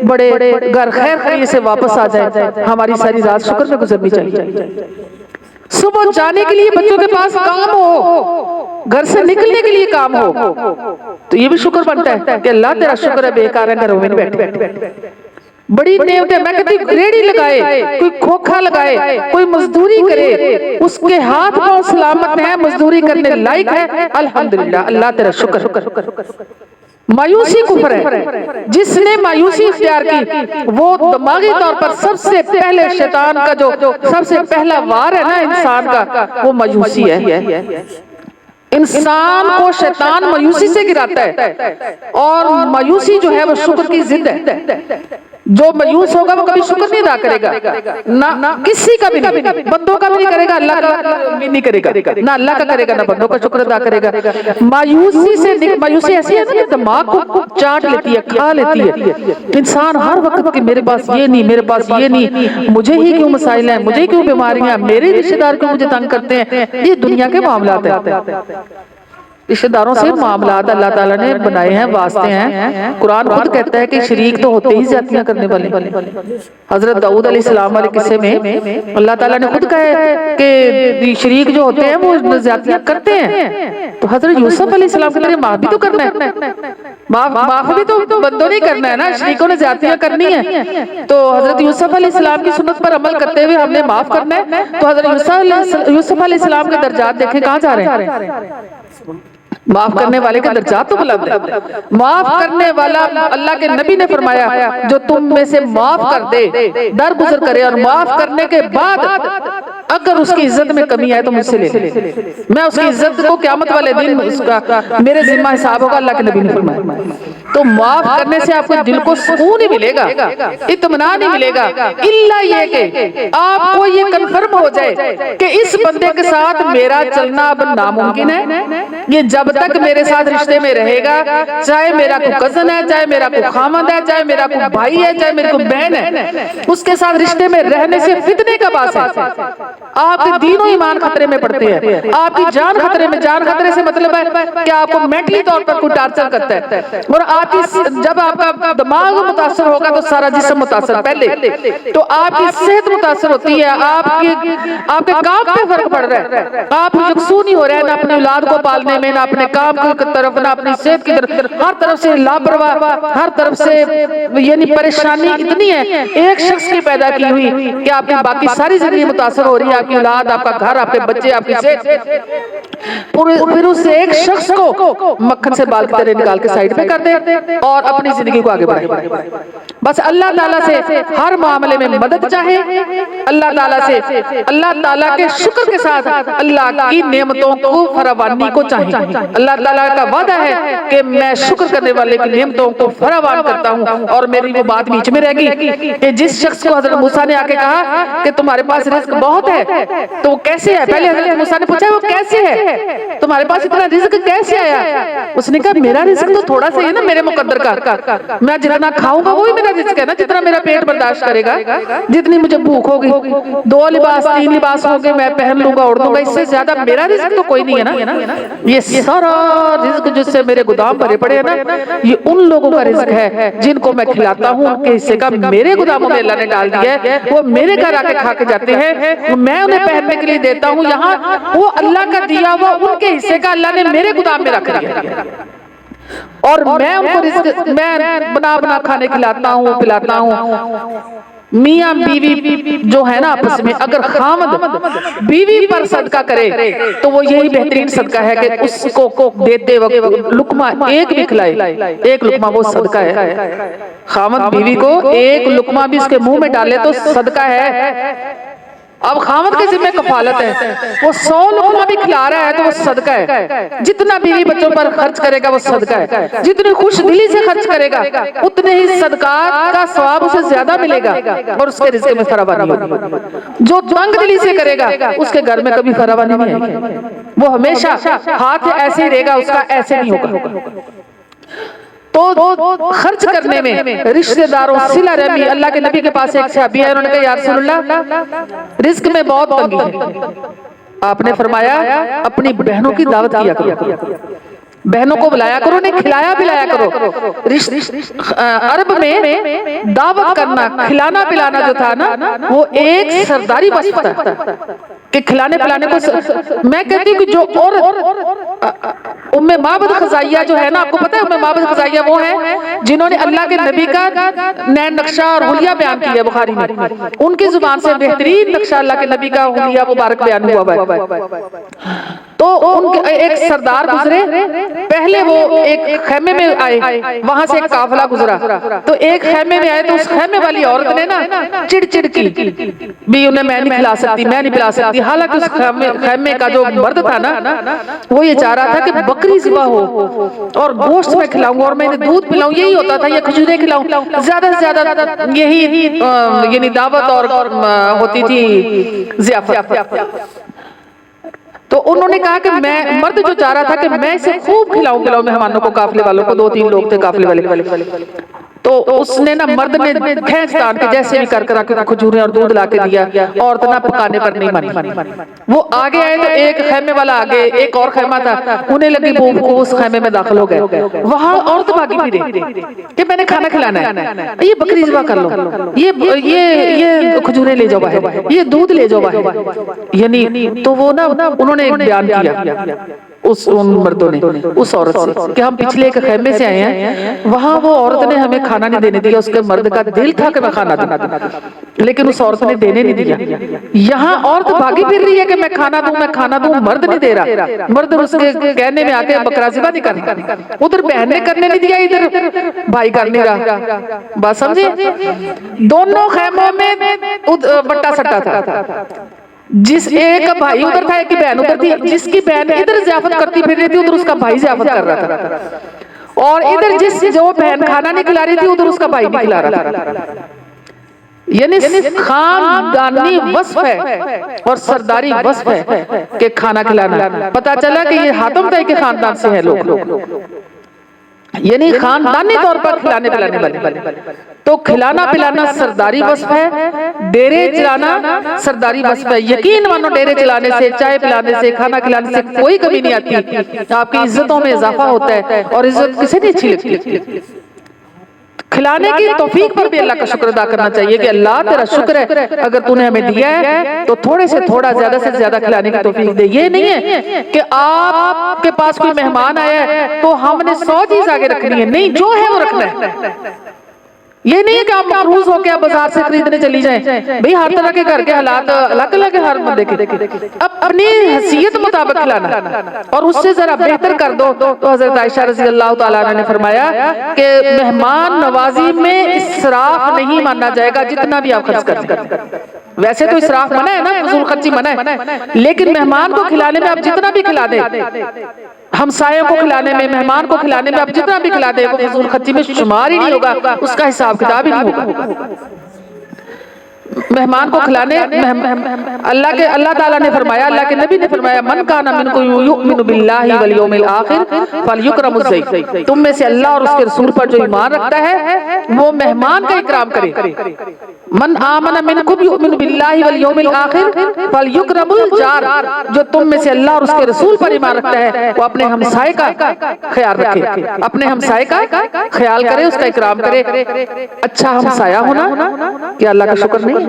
بڑے گھر خیر خیریت سے واپس آ جائیں، ہماری ساری رات شکر میں گزرنی چاہیے۔ صبح جانے کے لیے بچوں کے پاس کام ہو، گھر سے نکلنے کے لیے کام ہو، تو یہ بھی شکر بنتا ہے کہ اللہ تیرا شکر ہے بیکار ہے گھروں میں بیٹھے۔ بڑی نعمت ہے، میں کہتی ہوں ریڑی لگائے، کوئی کھوکھا لگائے، کوئی مزدوری کرے، اس کے ہاتھ پاؤں سلامت ہیں، مزدوری کرنے لائق ہے، الحمدللہ اللہ تیرا شکر۔ مایوسی کفر ہے، جس نے مایوسی اختیار کی وہ دماغی طور پر سب سے پہلے شیطان کا جو سب سے پہلا وار ہے نا انسان کا، وہ مایوسی ہے۔ انسان کو شیطان مایوسی سے گراتا ہے، اور مایوسی جو ہے وہ شکر کی ضد ہے۔ جو مایوس ہوگا وہ کبھی شکر نہیں ادا کرے گا، نہ کسی کا بھی نہیں، بندوں کا بھی نہیں کرے گا، اللہ کا بھی نہیں کرے گا، نہ اللہ کا کرے گا، نہ بندوں کا شکر ادا کرے گا۔ مایوسی ایسی ہے نا کہ دماغ کو چاٹ لیتی ہے، کھا لیتی ہے، انسان ہر وقت کہ میرے پاس یہ نہیں، میرے پاس یہ نہیں، مجھے ہی کیوں مسائل ہیں، مجھے کیوں بیماریاں، میرے رشتہ دار کیوں مجھے تنگ کرتے ہیں۔ یہ دنیا کے معاملات ہیں، رشتہ داروں سے معاملات اللہ تعالیٰ نے بنائے ہیں، واسطے ہیں۔ قرآن خود کہتا ہے کہ شریک تو ہوتے ہی زیادتیاں کرنے والے۔ حضرت داؤد علیہ السلام والے قصے میں اللہ تعالیٰ نے خود کہا ہے کہ شریک جو ہوتے ہیں وہ زیادتیاں کرتے ہیں، تو حضرت یوسف علیہ السلام کے لیے معاف بھی تو کرنا ہے، معاف بھی تو بندوں نے کرنا ہے نا، شریکوں نے زیادتیاں کرنی ہے، تو حضرت یوسف علیہ السلام کی سنت پر عمل کرتے ہوئے ہم نے معاف کرنا ہے۔ تو حضرت یوسف علیہ السلام کے درجات دیکھیں کہاں جا رہے ہیں۔ معاف کرنے والے کے درجات تو بلند ہے، معاف کرنے والا اللہ کے نبی نے فرمایا جو تم میں سے معاف کر دے، درگزر کرے اور معاف کرنے کے بعد اگر اس کی عزت میں کمی آئے تو مجھ سے لے لے، میں اس کی عزت کو قیامت والے دن اس کا میرے ذمہ حساب ہوگا، اللہ کے نبی نے فرمایا۔ تو معاف کرنے سے آپ کو دل کو سکون ہی ملے گا، اطمینان ہی ملے گا، الا یہ کہ آپ کو یہ کنفرم ہو جائے کہ اس بندے کے ساتھ میرا چلنا اب ناممکن ہے، یہ جب تک میرے ساتھ رشتے میں رہے گا، چاہے میرا کوئی کزن ہے، چاہے میرا کوئی خامد ہے، چاہے میرا کوئی بھائی ہے، چاہے میری کوئی بہن ہے، اس کے ساتھ رشتے میں رہنے سے فتنے کا باعث ہے، آپ کے دین و ایمان خطرے میں پڑتے ہیں، آپ کی جان خطرے میں، جان خطرے سے مطلب ہے کہ آپ کو مینٹلی طور پر کوئی ٹارچر کرتا ہے، اور آپ کی جب آپ کا دماغ متاثر ہوگا تو سارا جسم متاثر پہلے، تو آپ کی صحت متاثر ہوتی ہے، آپ کے کام پہ فرق پڑ رہا ہے، آپ یکسو نہیں ہو رہے ہیں نہ اپنے اولاد کو پالنے میں، نہ اپنے کام کی طرف، نہ اپنی صحت کی طرف، ہر طرف سے لاپرواہ، ہر طرف سے یعنی پریشانی اتنی ہے، ایک شخص کی پیدا کی ہوئی کہ آپ کی باقی ساری زندگی متاثر ہو رہی ہے، آپ کی اولاد، آپ کا گھر، آپ کے بچے، آپ کی صحت، پھر اس ایک شخص کو مکھن سے بال کی طرح نکال کے سائیڈ پہ کر دے اور اپنی زندگی کو آگے بڑھائے۔ بس اللہ تعالیٰ سے ہر معاملے میں مدد چاہے، اللہ تعالیٰ سے اللہ تعالیٰ کے شکر کے ساتھ اللہ کی نعمتوں کو فراوانی کو چاہیے۔ اللہ تعالیٰ کا وعدہ ہے کہ میں شکر کرنے والے کی نعمتوں کو فراوان کرتا ہوں، اور میری وہ بات بیچ میں رہ گئی کہ جس شخص کو حضرت موسیٰ نے آ کے کہا کہ تمہارے پاس رزق بہت ہے تو وہ کیسے ہے، پہلے حضرت موسیٰ نے پوچھا وہ کیسے ہے، تمہارے پاس اتنا رزق کیسے آیا، اس نے کہا میرا رزق تو تھوڑا سا ہے نا میرے مقدر کا، میں جتنا کھاؤں گا وہی میرا رزق ہے نا، جتنا میرا پیٹ برداشت کرے گا، جتنی مجھے بھوک ہوگی، 2 لباس 3 لباس ہوگے میں پہن لوں گا اوڑھ لوں گا، اس سے زیادہ میرا رزق تو کوئی نہیں ہے نا۔ یہ سارا رزق جس سے میرے گودام بھرے پڑے ہیں نا، یہ ان لوگوں کا رزق ہے جن کو میں کھلاتا ہوں، ان کے حصے کا میرے گوداموں میں اللہ نے ڈال دیا ہے، وہ میرے گھر آ کے کھا کے جاتے ہیں، میں انہیں پہننے کے لیے دیتا ہوں، یہاں وہ اللہ کا دیا ہوا ان کے حصے کا اللہ نے میرے گودام میں رکھ دیا، اور میں ان کو رزق میں بنا کھانے کھلاتا ہوں، پلاتا ہوں۔ میاں بیوی جو ہے نا آپس میں، اگر خامد بیوی پر صدقہ کرے تو وہ یہی بہترین صدقہ ہے کہ اس کو دیتے وقت لقمہ ایک بھی کھلائے، ایک لقمہ وہ صدقہ ہے، خامد بیوی کو ایک لقمہ بھی اس کے منہ میں ڈالے تو صدقہ ہے۔ اب خامد کے ذمہ کفالت ہے، وہ 100 لقمہ بھی کھلا رہا ہے تو وہ صدقہ ہے، جتنا بیوی بچوں پر خرچ کرے گا وہ صدقہ ہے، جتنی خوش دلی سے خرچ کرے گا اتنے ہی صدقات کا ثواب اسے زیادہ ملے گا، اور اس کے رزق میں فراوانی ہوگی۔ جو تنگ دلی سے کرے گا اس کے گھر میں کبھی فراوانی نہیں آئے گی، وہ ہمیشہ ہاتھ ایسے ہی رہے گا، اس کا ایسے نہیں ہوگا۔ تو خرچ کرنے میں رشتہ داروں صلہ رحمی، اللہ کے نبی کے پاس ایک صحابی ہے، انہوں نے کہا یا رسول اللہ رزق میں بہت تنگی ہے، آپ نے فرمایا اپنی بہنوں کی دعوت کیا کرو، بہنوں کو بلایا کرو، انہیں کھلایا پلایا کرو۔ عرب میں دعوت کرنا، کھلانا پلانا جو تھا نا وہ ایک سرداری وصف تھا کہ کھلانے پلانے کو، میں کہتی ہوں کہ جو عورت ام معبد خزائیہ جو ہے نا، آپ کو پتہ ہے ام معبد خزائیہ وہ ہے جنہوں نے اللہ کے نبی کا نین نقشہ اور حلیہ بیان کیا بخاری میں، ان کی زبان سے بہترین نقشہ اللہ کے نبی کا حلیہ مبارک بیان ہوا ہے۔ تو ان کے ایک سردار گزرے، پہلے وہ ایک خیمے میں آئے، وہاں سے ایک قافلہ گزرا، تو ایک خیمے میں آئے تو اس خیمے والی عورت نے نا چڑ چڑ کی بھی انہیں میں نہیں کھلا سکتی، میں نہیں پلا سکتی، حالانکہ اس خیمے کا جو مرد تھا نا وہ یہ چاہ رہا تھا کہ بکری ذبح ہو اور گوشت میں کھلاؤں اور میں انہیں دودھ پلاؤں، یہی ہوتا تھا، یہ کھجوریں کھلاؤں، زیادہ سے زیادہ یہی یعنی دعوت اور ہوتی تھی ضیافت۔ تو انہوں نے کہا کہ میں مرد جو چاہ رہا تھا کہ میں اسے خوب کھلاؤں مہمانوں کو، قافلے والوں کو، 2-3 لوگ تھے قافلے والے، تو اس نے نا مرد نے کھینچ تان کے جیسے بھی کر کے کھجوریں اور دودھ لا کے دیا، عورت نہ پکانے پر نہیں مانی۔ وہ آگے آئے تو ایک خیمے والا آگے، ایک اور خیمہ تھا، انہیں لگی بھوک کو، اس خیمے میں داخل ہو گئے، وہاں عورت بھاگی پھرے کہ میں نے کھانا کھلانا ہے، یہ بکری ذبح کر لو، یہ کھجوریں لے جاؤ باہر، یہ دودھ لے جاؤ باہر، یعنی تو وہ نا انہوں نے ایک بیان کیا ان مردوں نے اس عورت سے کہ ہم پچھلے ایک خیمے سے آئے ہیں، وہاں وہ عورت نے ہمیں کھانا نہیں دینے دیا، اس کے مرد کا دل تھا کہ میں کھانا دوں لیکن اس عورت نے دینے نہیں دیا، یہاں عورت بھاگی پھر رہی ہے کہ میں کھانا دوں، مرد نہیں دے رہا، مرد اس کے کہنے میں آتے بکرا ذبح نہیں کرنا، ادھر بہن نے کرنے نہیں دیا، ادھر بھائی کر نہیں رہا، بات سمجھے؟ دونوں خیموں میں بٹا سٹا تھا، جس ایک بھائی ادھر تھا، ایک کی بہن ادھر تھی، جس کی بہن ادھر ضیافت کرتی پھر رہی تھی ادھر اس کا بھائی ضیافت کر رہا تھا، اور ادھر جو بہن کھانا نہیں کھلا رہی تھی ادھر اس کا بھائی نہیں کھلا رہا تھا، یعنی خاندانی وصف ہے اور سرداری وصف ہے کہ کھانا کھلانا، پتا چلا کہ یہ حاتم طائی کے خاندان سے ہیں لوگ، یعنی خاندانی طور پر کھلانے پلانے والے، تو کھلانا پلانا سرداری وصف ہے، ڈیرے چلانا سرداری وصف ہے، یقین مانو ڈیرے چلانے سے، چائے پلانے سے، کھانا کھلانے سے کوئی کمی نہیں آتی، آپ کی عزتوں میں اضافہ ہوتا ہے، اور عزت کسے نہیں اچھی لگتی؟ کھلانے کی توفیق پر بھی اللہ کا شکر ادا کرنا چاہیے کہ اللہ تیرا شکر ہے اگر تو نے ہمیں دیا ہے تو تھوڑے سے تھوڑا زیادہ سے زیادہ کھلانے کی توفیق دے، یہ نہیں ہے کہ آپ کے پاس کوئی مہمان آیا ہے تو ہم نے 100 چیز آگے رکھنی ہے، نہیں، جو ہے وہ رکھنا ہے، یہ نہیں ہے کہ آپ مقروض ہو کے آپ بازار سے خریدنے چلی جائیں، بھئی ہر طرح کے گھر کے حالات الگ الگ ہے ہر بندے کے، اپنی حیثیت مطابق کھلانا اور اس سے ذرا بہتر کر دو، تو حضرت عائشہ رضی اللہ تعالیٰ عنہ نے فرمایا کہ مہمان نوازی میں اسراف نہیں مانا جائے گا جتنا بھی آپ خرچ کریں، ویسے تو اسراف منع ہے نا، فضول خرچی منع ہے، لیکن مہمان کو کھلانے میں آپ جتنا بھی کھلا دیں، ہمسایوں کو کھلانے میں، مہمان کو کھلانے میں آپ جتنا بھی کھلا دیں وہ فضول خرچی میں شمار ہی نہیں ہوگا، اس کا حساب کتاب ہی نہیں ہوگا۔ مہمان کو کھلانے اللہ تعالیٰ نے فرمایا، اللہ کے نبی نے فرمایا، من کان منکم یؤمن باللہ والیوم الآخر فلیکرم الضیف، تم میں سے اللہ اور اس کے رسول پر جو ایمان رکھتا ہے وہ مہمان کا اکرام کرے، من آمن منکم یؤمن باللہ والیوم الآخر فلیکرم الجار، جو تم میں سے اللہ اور اس کے رسول پر ایمان رکھتا ہے وہ اپنے ہمسائے کا خیال رکھے، اپنے ہمسائے کا خیال کرے، اس کا اکرام کرے۔ اچھا ہمسایہ ہونا کیا اللہ کا شکر نہیں؟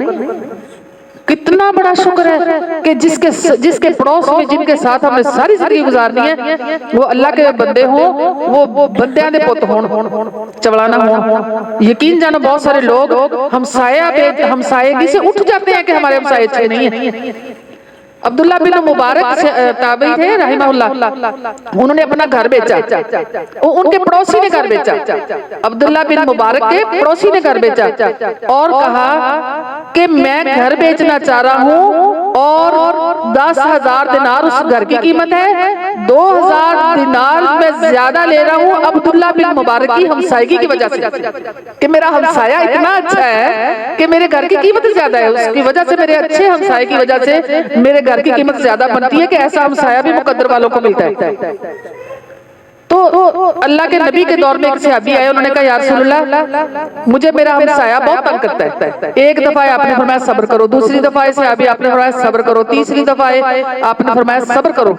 کتنا بڑا شکر ہے کہ جس کے پڑوس میں جن کے ساتھ ہمیں ساری زندگی گزارنی ہے وہ اللہ کے بندے ہوں، وہ بندیاں دے پوت ہون، چوڑانا ہون۔ یقین جانو بہت سارے لوگ ہمسایگی سے اٹھ جاتے ہیں کہ ہمارے ہمسائے اچھے نہیں ہیں۔ عبداللہ بن مبارک تابعی تھے رحمہ اللہ، انہوں نے اپنا گھر بیچا، ان کے پڑوسی نے گھر بیچا، عبداللہ بن مبارک کے پڑوسی نے گھر بیچا اور کہا کہ میں گھر بیچنا چاہ رہا ہوں اور 10,000 دینار اس گھر کی قیمت ہے، 2,000 دینار میں زیادہ لے رہا ہوں عبداللہ بن مبارک کی ہمسائیگی کی وجہ سے، کہ میرا ہمسایہ اتنا اچھا ہے کہ میرے گھر کی قیمت زیادہ ہے، اس کی وجہ سے، میرے اچھے ہمسائے کی وجہ سے میرے گھر کی قیمت زیادہ بنتی ہے، کہ ایسا ہمسایہ بھی مقدر والوں کو ملتا ہے۔ تو اللہ کے نبی کے دور میں ایک صحابی آئے، انہوں نے کہا یا رسول اللہ مجھے میرا ہمسایہ بہت تنگ کرتا ہے، ایک دفعہ آپ نے فرمایا صبر کرو، دوسری دفعہ صحابی آپ نے فرمایا صبر کرو، تیسری دفعہ آپ نے فرمایا صبر کرو،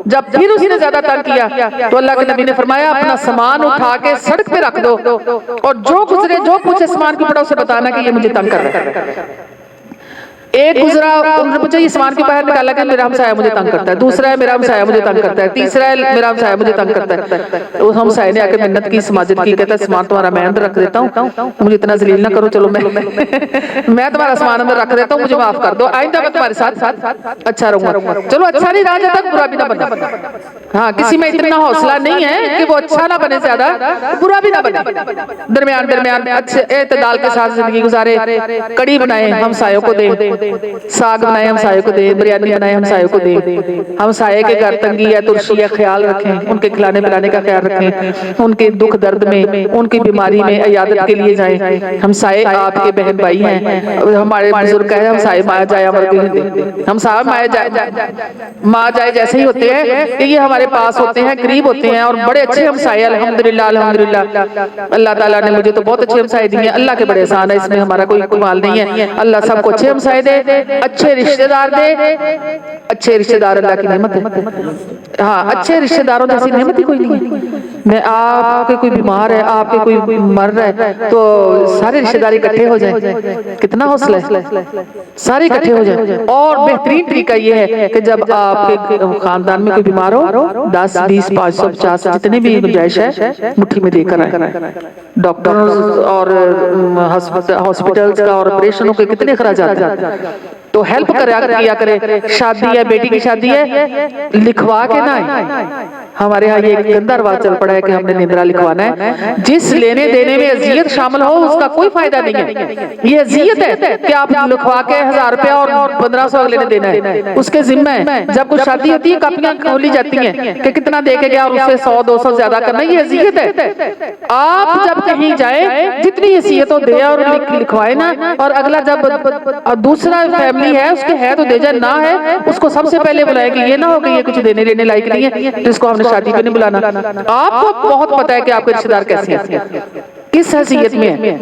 جب پھر اس نے زیادہ تنگ کیا تو اللہ کے نبی نے فرمایا اپنا سامان اٹھا کے سڑک پہ رکھ دو اور جو گزرے جو پوچھے سامان کی پڑا اسے بتانا کہ یہ مجھے تنگ کر رہا ہے۔ ایک گزرا انہوں نے پوچھا یہ سامان کے باہر نکالا کہ میرا ہمسایہ مجھے تنگ کرتا ہے، دوسرا ہے میرا ہمسایہ مجھے تنگ کرتا ہے، تیسرا ہے میرا ہمسایہ مجھے تنگ کرتا ہے۔ اس ہمسایہ نے آ کے منت کی، سماجت کی، کہتا ہے سامان تمہارا میں اندر رکھ دیتا ہوں، مجھے اتنا ذلیل نہ کرو، چلو میں تمہارا سامان اندر رکھ دیتا ہوں، مجھے معاف کر دو، آئندہ میں تمہارے ساتھ اچھا رہوں گا۔ چلو اچھا نہیں رہا جب تک برا بھی نہ بنا۔ ہاں کسی میں اتنا حوصلہ نہیں ہے کہ وہ اچھا نہ بنے زیادہ، برا بھی نہ بنے، درمیان اچھے اعتدال کے ساتھ زندگی گزارے۔ کڑی بنائے ہمسایوں کو دے، ساگ بنائے ہمسایوں کو دے، بریانی بنائے ہمسایوں کو دے، ہمسایے کے گھر تنگی یا ترشی یا خیال رکھیں، ان کے کھلانے پلانے کا خیال رکھیں، ان کے دکھ درد میں، ان کی بیماری میں عیادت کے لیے جائیں۔ ہمسائے آپ کے بہن بھائی ہیں، ہمارے بزرگ کہتے ہیں ہمسائے ماں جائے امر کے ہندے، ہمسائے ماں جائے جیسے ہی ہوتے ہیں کہ یہ ہمارے پاس ہوتے ہیں، قریب ہوتے ہیں، اور بڑے اچھے ہمسائے الحمدللہ الحمدللہ۔ اللہ تعالیٰ نے مجھے تو بہت اچھے ہمسائے دیے ہیں، اللہ کے بڑے احسان ہے، اس میں ہمارا کوئی کمال نہیں ہے۔ اللہ سب کو اچھے ہمسائے دے، اچھے رشتہ دار دے، اچھے رشتہ دار اللہ کی نعمت ہے۔ ہاں اچھے رشتہ داروں جیسی نعمت ہی کوئی نہیں ہے۔ میں آپ کے کوئی بیمار ہے، آپ کے کوئی مر رہا ہے تو سارے رشتہ دار اکٹھے ہو جائیں، کتنا حوصلہ ہے، سارے اکٹھے ہو جائیں۔ اور بہترین طریقہ یہ ہے کہ جب آپ کے خاندان میں کوئی بیمار ہو، 10 20 500 50 جتنے بھی گنجائش ہے مٹھی میں دے کر آئیں۔ ڈاکٹرز اور ہاسپٹلز کا اور آپریشنوں کے کتنے اخراجات ہیں، تو ہیلپ کیا کرے۔ شادی ہے، بیٹی کی شادی ہے، لکھوا کے نہ آئیں۔ ہمارے ہاں یہ ایک گندہ رواج چل پڑا ہے کہ ہم نے نمرہ لکھوانا ہے۔ جس لینے دینے میں اذیت شامل ہو اس کا کوئی فائدہ نہیں ہے۔ یہ اذیت ہے کہ آپ لکھوا کے 1000 روپیہ اور 1500 اگلے نے دینا ہے، اس کے ذمہ ہے۔ جب کچھ شادی ہوتی ہے کاپیاں کھولی جاتی ہیں کہ کتنا دے کے گیا اور اس سے 100 200 زیادہ کرنا، یہ اذیت ہے۔ آپ جب کہیں جائیں جتنی حیثیت ہو دے اور لکھوائے نا، اور اگلا جب دوسرا فیملی ہے اس کے ہے تو دے جائے، نہ ہے اس کو سب سے پہلے بلائے کہ یہ نہ ہو کہ یہ کچھ دینے لینے لائق نہیں ہے جس کو ہم نے شادی پہ نہیں بلانا۔ آپ کو بہت پتا ہے کہ آپ کے رشتہ دار کیسے ہیں، کس حیثیت میں ہیں۔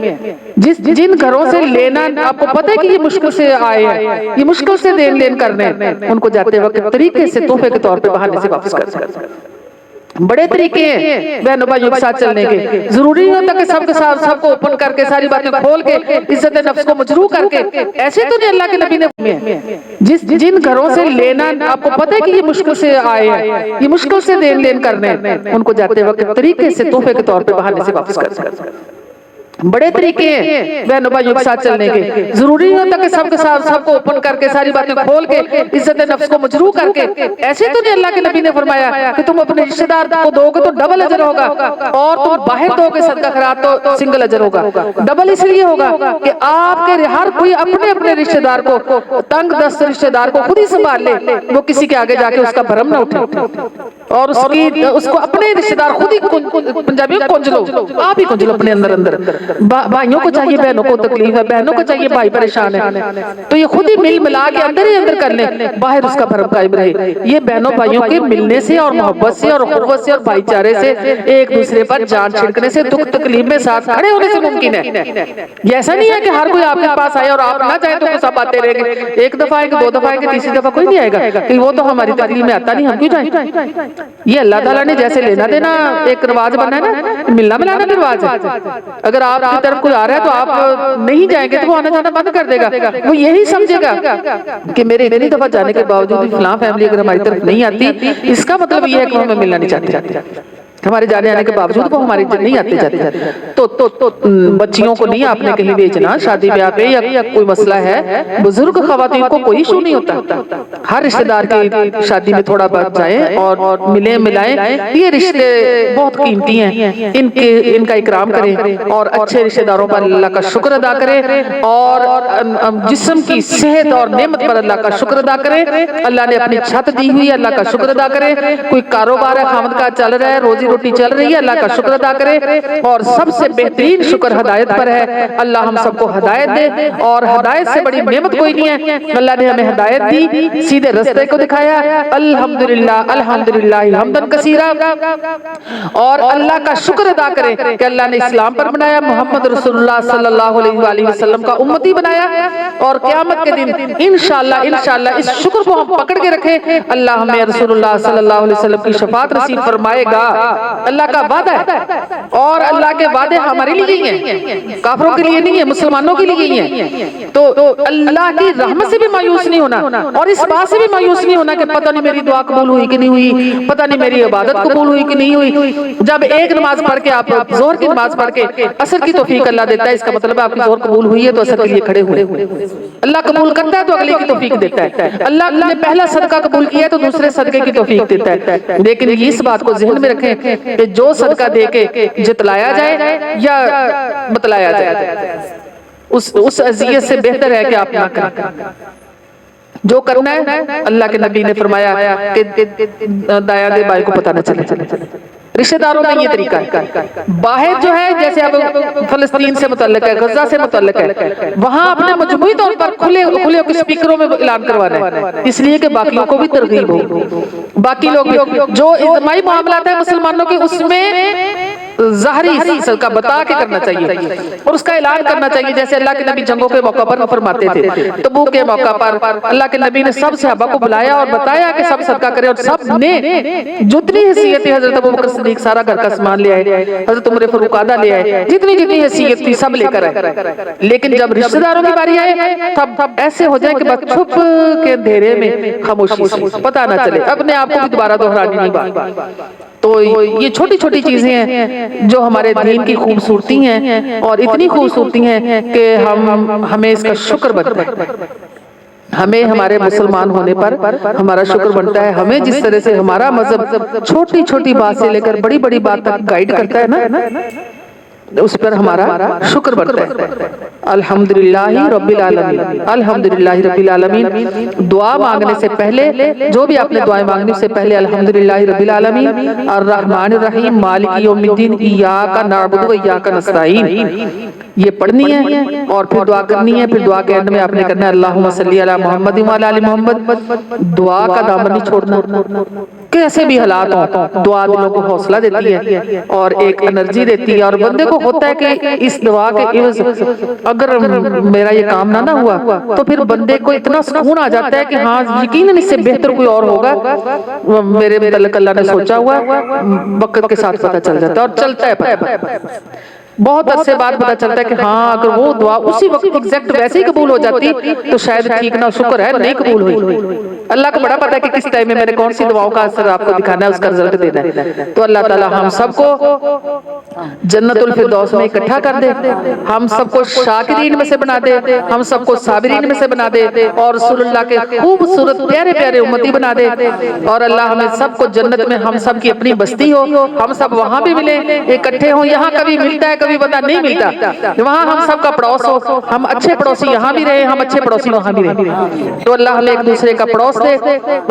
جن گھروں سے لینا آپ کو پتا ہے کہ یہ مشکل سے آئے ہیں، یہ مشکل سے دین لین کرنے ہیں، ان کو جاتے وقت طریقے سے تحفے کے طور پہ بہانے سے واپس کر سکتے ہیں۔ بڑے طریقے ہیں بہنوں بھائیوں کے ساتھ چلنے کے۔ ضروری نہیں ہوتا کہ سب کے ساتھ سب کو اوپن کر کے ساری باتیں کھول کے عزت نفس کو مجروح کر کے، ایسے تو نہیں اللہ کے نبی نے۔ جن گھروں سے لینا آپ کو پتا ہے کہ یہ مشکل سے آئے ہیں، یہ مشکل سے دین لین کرنے ہیں، ان کو جاتے وقت طریقے سے تحفے کے طور پہ بہانے سے واپس کر سکتے ہیں۔ بڑے طریقے ہیں بہنوں بھائیوں کے ساتھ چلنے کے۔ ضروری نہیں ہوتا کہ سب کے ساتھ سب کو اوپن کر کے ساری باتیں کھول کے عزت نفس کو مجروح کر کے، ایسے تو نہیں اللہ کے نبی نے فرمایا کہ تم اپنے رشتہ دار کو دو گے تو ڈبل اجر ہوگا، اور تم باہر دو گے صدقہ خیرات تو سنگل اجر ہوگا۔ ڈبل اس لیے ہوگا کہ آپ کے ہر کوئی اپنے اپنے رشتہ دار کو، تنگ دست رشتہ دار کو خود ہی سنبھال لے، وہ کسی کے آگے جا کے اس کا بھرم نہ اٹھے، اور اس کو اپنے رشتہ دار خود ہی پنجابی میں کنج لو، آپ ہی کنج لو اپنے اندر۔ بھائیوں کو چاہیے بہنوں کو تکلیف ہے، بہنوں کو چاہیے بھائی پریشان ہے تو یہ خود ہی مل ملا کے اندر ہی اندر کر لیں، باہر اس کا بھرم قائم رہے۔ یہ بہنوں بھائیوں کے ملنے سے اور محبت سے اور اخوت سے اور بھائی چارے سے، ایک دوسرے پر جان چھڑکنے سے، دکھ تکلیف میں ساتھ کھڑے ہونے سے ممکن ہے۔ یہ ایسا نہیں ہے کہ ہر کوئی آپ کے پاس آئے اور آپ نہ چاہیں تو سب آتے رہیں گے، ایک دفعہ آئیں گے، 2 دفعہ آئیں گے، تیسری دفعہ کوئی نہیں آئے گا کہ وہ تو ہماری تکلیف میں آتا نہیں، ہم کیوں جائیں۔ یہ اللہ تعالیٰ نے جیسے لینا دینا ایک رواج بنا ہے نا، ملنا ملانا بھی رواج ہے۔ اگر آپ کی طرف کوئی آ رہا ہے تو آپ نہیں جائیں گے تو وہ آنا جانا بند کر دے گا، وہ یہی سمجھے گا کہ میرے اتنی دفعہ جانے کے باوجود فلاں فیملی اگر ہماری طرف نہیں آتی، اس کا مطلب یہ ہے کہ وہ ہمیں ملنا نہیں چاہتے، ہمارے جانے آنے کے باوجود وہ ہمارے نہیں آتے جاتے۔ تو بچیوں کو نہیں آپ نے کہیں بھیجنا، شادی بیاہ پہ یا کوئی مسئلہ ہے، بزرگ خواتین کو کوئی ایشو نہیں ہوتا، ہر رشتہ دار کی شادی میں تھوڑا بات جائیں اور ملیں ملائیں۔ یہ رشتے بہت قیمتی ہیں، ان کا اکرام کریں اور اچھے رشتہ داروں پر اللہ کا شکر ادا کریں، اور جسم کی صحت اور نعمت پر اللہ کا شکر ادا کریں۔ اللہ نے اپنی چھت دی ہوئی ہے، اللہ کا شکر ادا کریں۔ کوئی کاروبار ہے خاوند کا چل رہا ہے، روزی روٹی چل رہی ہے، اللہ کا شکر ادا کرے۔ اور سب سے بہترین شکر ہدایت پر ہے، اللہ ہم سب کو ہدایت دے، اور ہدایت سے بڑی نعمت کوئی نہیں ہے۔ اللہ نے ہمیں ہدایت دی، سیدھے رستے کو دکھایا، الحمدللہ الحمدللہ حمدن کثیرا، اور اللہ کا شکر ادا کریں کہ اللہ نے اسلام پر بنایا، محمد رسول اللہ صلی اللہ علیہ وآلہ وسلم کا امتی بنایا، اور قیامت کے دن انشاءاللہ اس شکر کو ہم پکڑ کے رکھیں، اللہ ہمیں رسول اللہ صلی اللہ علیہ وسلم کی شفاعت نصیب فرمائے گا۔ اللہ کا وعدہ ہے، اور اللہ کے وعدے ہمارے لیے ہی ہیں، کافروں کے لیے نہیں ہے، مسلمانوں کے لیے ہی ہیں۔ تو اللہ کی رحمت سے بھی مایوس نہیں ہونا، اور اس بات سے بھی مایوس نہیں ہونا کہ پتہ نہیں میری دعا قبول ہوئی کہ نہیں ہوئی، پتہ نہیں میری عبادت قبول ہوئی کہ نہیں ہوئی۔ جب ایک نماز پڑھ کے آپ ظہر کی نماز پڑھ کے عصر کی توفیق اللہ دیتا ہے، اس کا مطلب آپ کی ظہر قبول ہوئی ہے تو عصر کے لیے کھڑے ہوئے۔ اللہ قبول کرتا ہے تو اگلے کی توفیق دیتا ہے، اللہ نے پہلا صدقہ قبول کیا ہے تو دوسرے صدقے کی توفیق دیتا ہے۔ لیکن اس بات کو ذہن میں رکھیں کہ جو صدقہ دے کے جتلایا جائے یا بتلایا جائے، اس اذیت سے بہتر ہے کہ آپ نہ کریں۔ جو کرنا ہے اللہ کے نبی نے فرمایا کہ دایاں دے بائیں کو پتہ نہ چلے۔ رشتہ داروں میں یہ طریقہ ہے۔ باہر جو ہے جیسے اب فلسطین سے متعلق ہے، غزہ سے متعلق ہے، وہاں اپنے مجموعی طور پر کھلے اسپیکروں میں اعلان کروانا ہے، اس لیے کہ باقیوں کو بھی ترغیب ہو، باقی لوگ جو اجتماعی معاملات ہیں مسلمانوں کے اس میں ظاہری صدقہ بتا کے کرنا چاہیے اور اس کا اعلان کرنا چاہیے، جیسے اللہ کے نبی جنگوں کے موقع پر فرماتے تھے۔ تبوک کے موقع پر اللہ کے نبی نے سب صحابہ کو بلایا اور بتایا کہ سب صدقہ کریں، اور سب نے جتنی حیثیت تھی، حضرت ابوبکر صدیق سارا گھر کا سامان لے آئے، حضرت عمر فاروق آدھا لے آئے، جتنی حیثیت تھی سب لے کر آئے۔ لیکن جب رشتہ داروں کی باری آئے تب ایسے ہو جائے کہ بس چھپ کے اندھیرے میں خاموشی سے پتہ نہ چلے، اپنے آپ کو بھی دوبارہ دہرانی نہیں بات۔ تو یہ چھوٹی چھوٹی چیزیں ہیں جو ہمارے دین کی خوبصورتی ہیں، اور اتنی خوبصورتی ہیں کہ ہمیں اس کا شکر بنتا ہے، ہمیں ہمارے مسلمان ہونے پر ہمارا شکر بنتا ہے۔ ہمیں جس طرح سے ہمارا مذہب چھوٹی چھوٹی بات سے لے کر بڑی بڑی بات تک گائیڈ کرتا ہے نا، اس پر ہمارا شکر بنتا ہے۔ الحمدللہ رب العالمین، الحمدللہ رب العالمین۔ دعا مانگنے سے پہلے، جو بھی آپ نے دعائیں مانگنے سے پہلے الحمدللہ رب العالمین الرحمن الرحیم مالک یوم الدین ایاک نعبد و ایاک نستعین، یہ پڑھنی ہے اور پھر دعا کرنی ہے۔ پھر دعا کے اینڈ میں آپ نے کرنا ہے اللہم صلی علی محمد وعلی آل محمد۔ دعا کا دامن نہیں چھوڑنا، کیسے بھی حالات ہوں، دعا دلوں کو حوصلہ دیتی ہے اور ایک انرجی دیتی ہے، اور بندے کو ہوتا ہے کہ اس دعا کے عوض اگر میرا یہ کام نہ ہوا تو پھر بندے کو اتنا سکون آ جاتا ہے کہ ہاں یقیناً اس سے بہتر کوئی اور ہوگا، میرے متعلق اللہ نے سوچا ہوا، وقت کے ساتھ پتہ چل جاتا ہے اور چلتا ہے پتہ۔ بہت عرصے بعد پتہ چلتا ہے کہ ہاں اگر وہ دعا اسی وقت ایگزیکٹ ویسے ہی قبول ہو جاتی تو شاید ٹھیک نہ، شکر ہے نہیں قبول ہوئی۔ اللہ کو بڑا پتہ ہے کہ کس ٹائم میں نے کون سی دعاؤں کا اثر آپ کو دکھانا ہے، اس کا رزلٹ دینا ہے۔ تو اللہ تعالی ہم سب کو جنت الفردوس میں اکٹھا کر دے، ہم سب کو شاکرین میں سے بنا دے، ہم سب کو صابرین میں سے بنا دے، اور رسول اللہ کے خوبصورت پیارے پیارے امتی بنا دے، اور اللہ ہمیں سب کو جنت میں ہم سب کی اپنی بستی ہو، ہم سب وہاں بھی ملیں، اکٹھے ہوں۔ یہاں کبھی ملتا ہے کبھی پتہ نہیں ملتا، وہاں ہم سب کا پڑوس ہو، ہم اچھے پڑوسی یہاں بھی رہے، ہم اچھے پڑوسی وہاں بھی رہے۔ تو اللہ ہمیں ایک دوسرے کا پڑوس دے،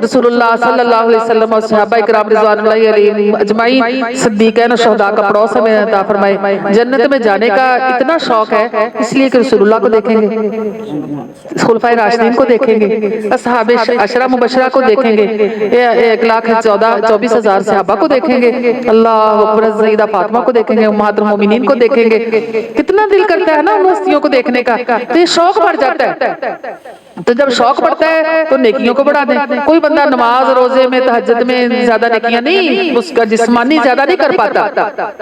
رسول اللہ صلی اللہ علیہ وسلم اور صحابہ کرام رضوان اللہ علیہم اجمعین صدیقین اور شہداء کا پڑوس ہمیں عطا فرمائے۔ جنت میں جانے کا اتنا شوق ہے اس لیے کہ رسول اللہ کو دیکھیں گے، خلفائے راشدین کو دیکھیں گے، اصحاب عشرہ مبشرہ کو دیکھیں گے، 1,24,000 صحابہ کو دیکھیں گے، اللہ اکبر، سیدہ فاطمہ کو دیکھیں گے، امہات المومنین کو دیکھیں گے۔ کتنا دل کرتا ہے نا ان ہستیوں کو دیکھنے کا، تو یہ شوق بڑھ جاتا ہے۔ تو جب شوق بڑھتا ہے تو نیکیوں کو بڑھا دیں۔ کوئی بندہ نماز روزے میں تہجد میں زیادہ نیکیاں نہیں، اس کا جسمانی زیادہ نہیں کر پاتا،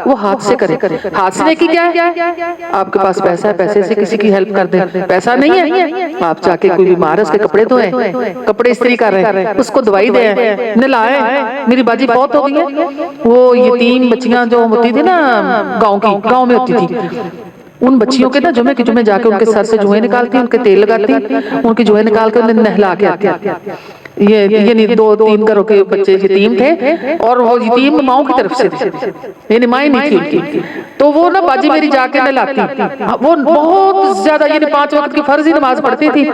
وہ ہاتھ سے کرے۔ ہاتھ سے نیکی کیا ہے؟ آپ کے پاس پیسہ ہے، پیسے سے کسی کی ہیلپ کر دیں۔ پیسہ نہیں ہے، آپ جا کے کوئی بیمار ہے اس کے کپڑے دھوئیں، کپڑے استری کر رہے ہیں، اس کو دوائی دیں، نلائیں۔ میری باجی بہت ہو گئی ہے، وہ یتیم بچیاں جو ہوتی تھی نا گاؤں میں ہوتی تھی، ان بچیوں کے نا جمعے کے جمعے جا کے ان کے سر سے جوئیں نکالتی، ان کے تیل لگاتی، ان کی جوئیں نکال کے انہیں نہلا کے آتی۔ یہ 2-3 گھروں کے بچے یتیم تھے اور وہ یتیم ماؤں کی طرف سے تھے، یعنی مائیں نہیں تھی ان کی، تو وہ نا باجی میری جا کے نہلاتی۔ وہ بہت زیادہ یعنی 5 وقت کی فرضی نماز پڑھتی تھی۔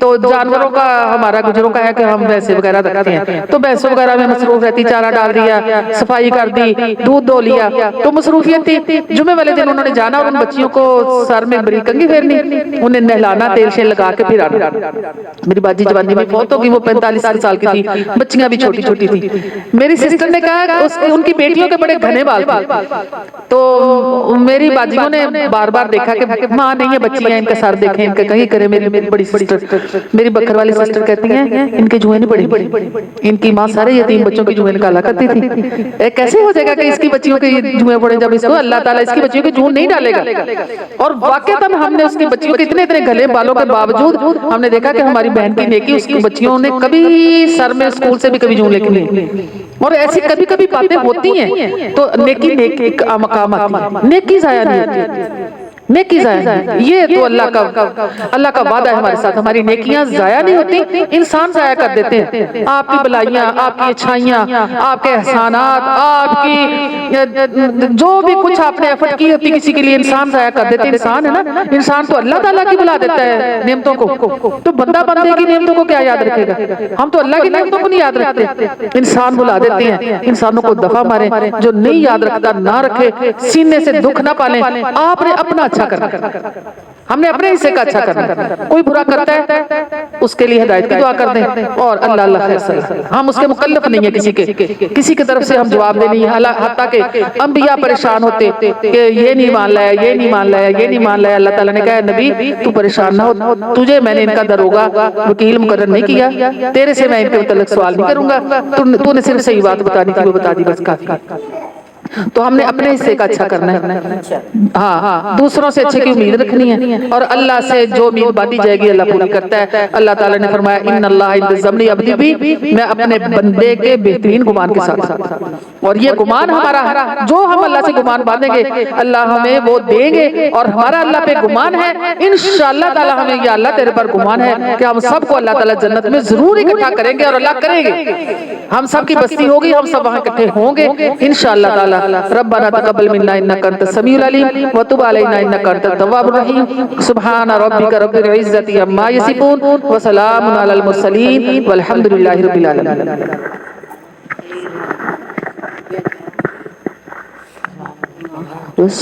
تو جانوروں کا ہمارا گجروں کا ہے کہ ہم بھینسیں وغیرہ رکھتے ہیں، تو بھینسوں وغیرہ میں مصروف رہتی، چارہ ڈال دیا، صفائی کر دی، دودھ دھو لیا، تو مصروفیت تھی۔ جمعے والے دن انہوں نے جانا اور ان بچیوں کو سر میں بری کنگھی پھیرنی، انہیں نہلانا، تیل شیل لگا کے پھر آنا۔ میری باجی جوانی میں فوت ہو گئی، وہ 45 سال کی تھی، بچیاں بھی چھوٹی چھوٹی تھی. میری سسٹر نے کہا ان کی بیٹیوں کے بڑے گھنے بال تھے، تو میری باجیوں نے بار بار دیکھا کہ ماں نہیں ہے بچی ہیں، ان کا سر دیکھیں، ان کا کہیں کرے. میری بڑی سسٹر، میری بکر والی سسٹر کہتی ہیں ان کے جوئیں نہیں پڑی، ان کی ماں سارے یتیم بچوں کے جوئیں نکالا کرتی تھی. کیسے ہو جائے گا کہ اس کی بچیوں کے جوئیں پڑے جب اس کو اللہ تعالیٰ اس کی بچیوں کے جوئیں نہیں ڈالے گا. اور واقعتاً ہم نے اس کی بچیوں کے اتنے گھنے بالوں کے باوجود ہم نے دیکھا کہ ہماری بہن کی نیکی، اس کی بچیوں نے کبھی سر میں اسکول سے بھی کبھی جوئیں لے کے نہیں. اور ایسی کبھی کبھی باتیں ہوتی ہیں تو نیکی کا مقام آتی ہے، نیکی ضائع نہیں ہوتی، نیکی ضائع نہیں. یہ تو اللہ کا وعدہ ہے ہمارے ساتھ، ہماری نیکیاں ضائع نہیں ہوتی، انسان ضائع کر دیتے ہیں. آپ کی بلائیاں، آپ کی اچھائیاں، آپ کے احسانات، آپ کی جو بھی کچھ آپ نے ایفرٹ کی ہوتی کسی کے لیے، انسان ضائع کر دیتے. انسان ہے نا، انسان تو اللہ تعالیٰ کی بلا دیتا ہے نعمتوں کو، تو بندہ بندے کی نعمتوں کو کیا یاد رکھے گا؟ ہم تو اللہ کی نعمتوں کو نہیں یاد رکھتے، انسان بلا دیتے ہیں. انسانوں کو دفعہ مارے، جو نہیں یاد رکھتا نہ رکھے، سینے سے دکھ نہ پالیں. آپ نے اپنا اچھا کرنا، ہم نے اپنے حصے کا اچھا کرنا. کوئی برا کرتا ہے اس کے لیے ہدایت کی دعا کر دیں، اور اللہ خیر صلاح. ہم اس کے مکلف نہیں ہیں، کسی کی طرف سے ہم جواب دے نہیں. حتیٰ کہ انبیاء پریشان ہوتے کہ یہ نہیں مان لایا، یہ نہیں مان لایا، یہ نہیں مان لایا. اللہ تعالیٰ نے کہا نبی تو پریشان نہ ہو، تجھے میں نے ان کا دروگا وکیل مقرر نہیں کیا، تیرے سے میں ان کے متعلق سوال نہیں کروں گا، تو نے صرف صحیح بات بتانی تھی، وہ بتا دی، بس کافی. تو ہم نے اپنے حصے کا اچھا کرنا ہے. ہاں، دوسروں سے اچھے کی امید رکھنی ہے، اور اللہ سے جو امید باندھی جائے گی اللہ پوری کرتا ہے. اللہ تعالیٰ نے فرمایا ان اللہ عند ظن عبدی بھی، میں اپنے بندے کے بہترین گمان کے ساتھ. اور یہ گمان ہمارا، جو ہم اللہ سے گمان باندھیں گے اللہ ہمیں وہ دیں گے. اور ہمارا اللہ پہ گمان ہے انشاءاللہ تعالیٰ ہمیں، یا اللہ تیرے پر گمان ہے کہ ہم سب کو اللہ تعالیٰ جنت میں ضرور اکٹھا کریں گے، اور اللہ کریں گے. ہم سب کی بستی ہوگی، ہم سب وہاں اکٹھے ہوں گے انشاءاللہ تعالیٰ. ربنا تقبل منا انک انت السمیع العلیم وتب علینا انک انت التواب الرحیم. سبحان ربک رب العزۃ عما یصفون وسلام علی المرسلین والحمد للہ رب العالمین. بس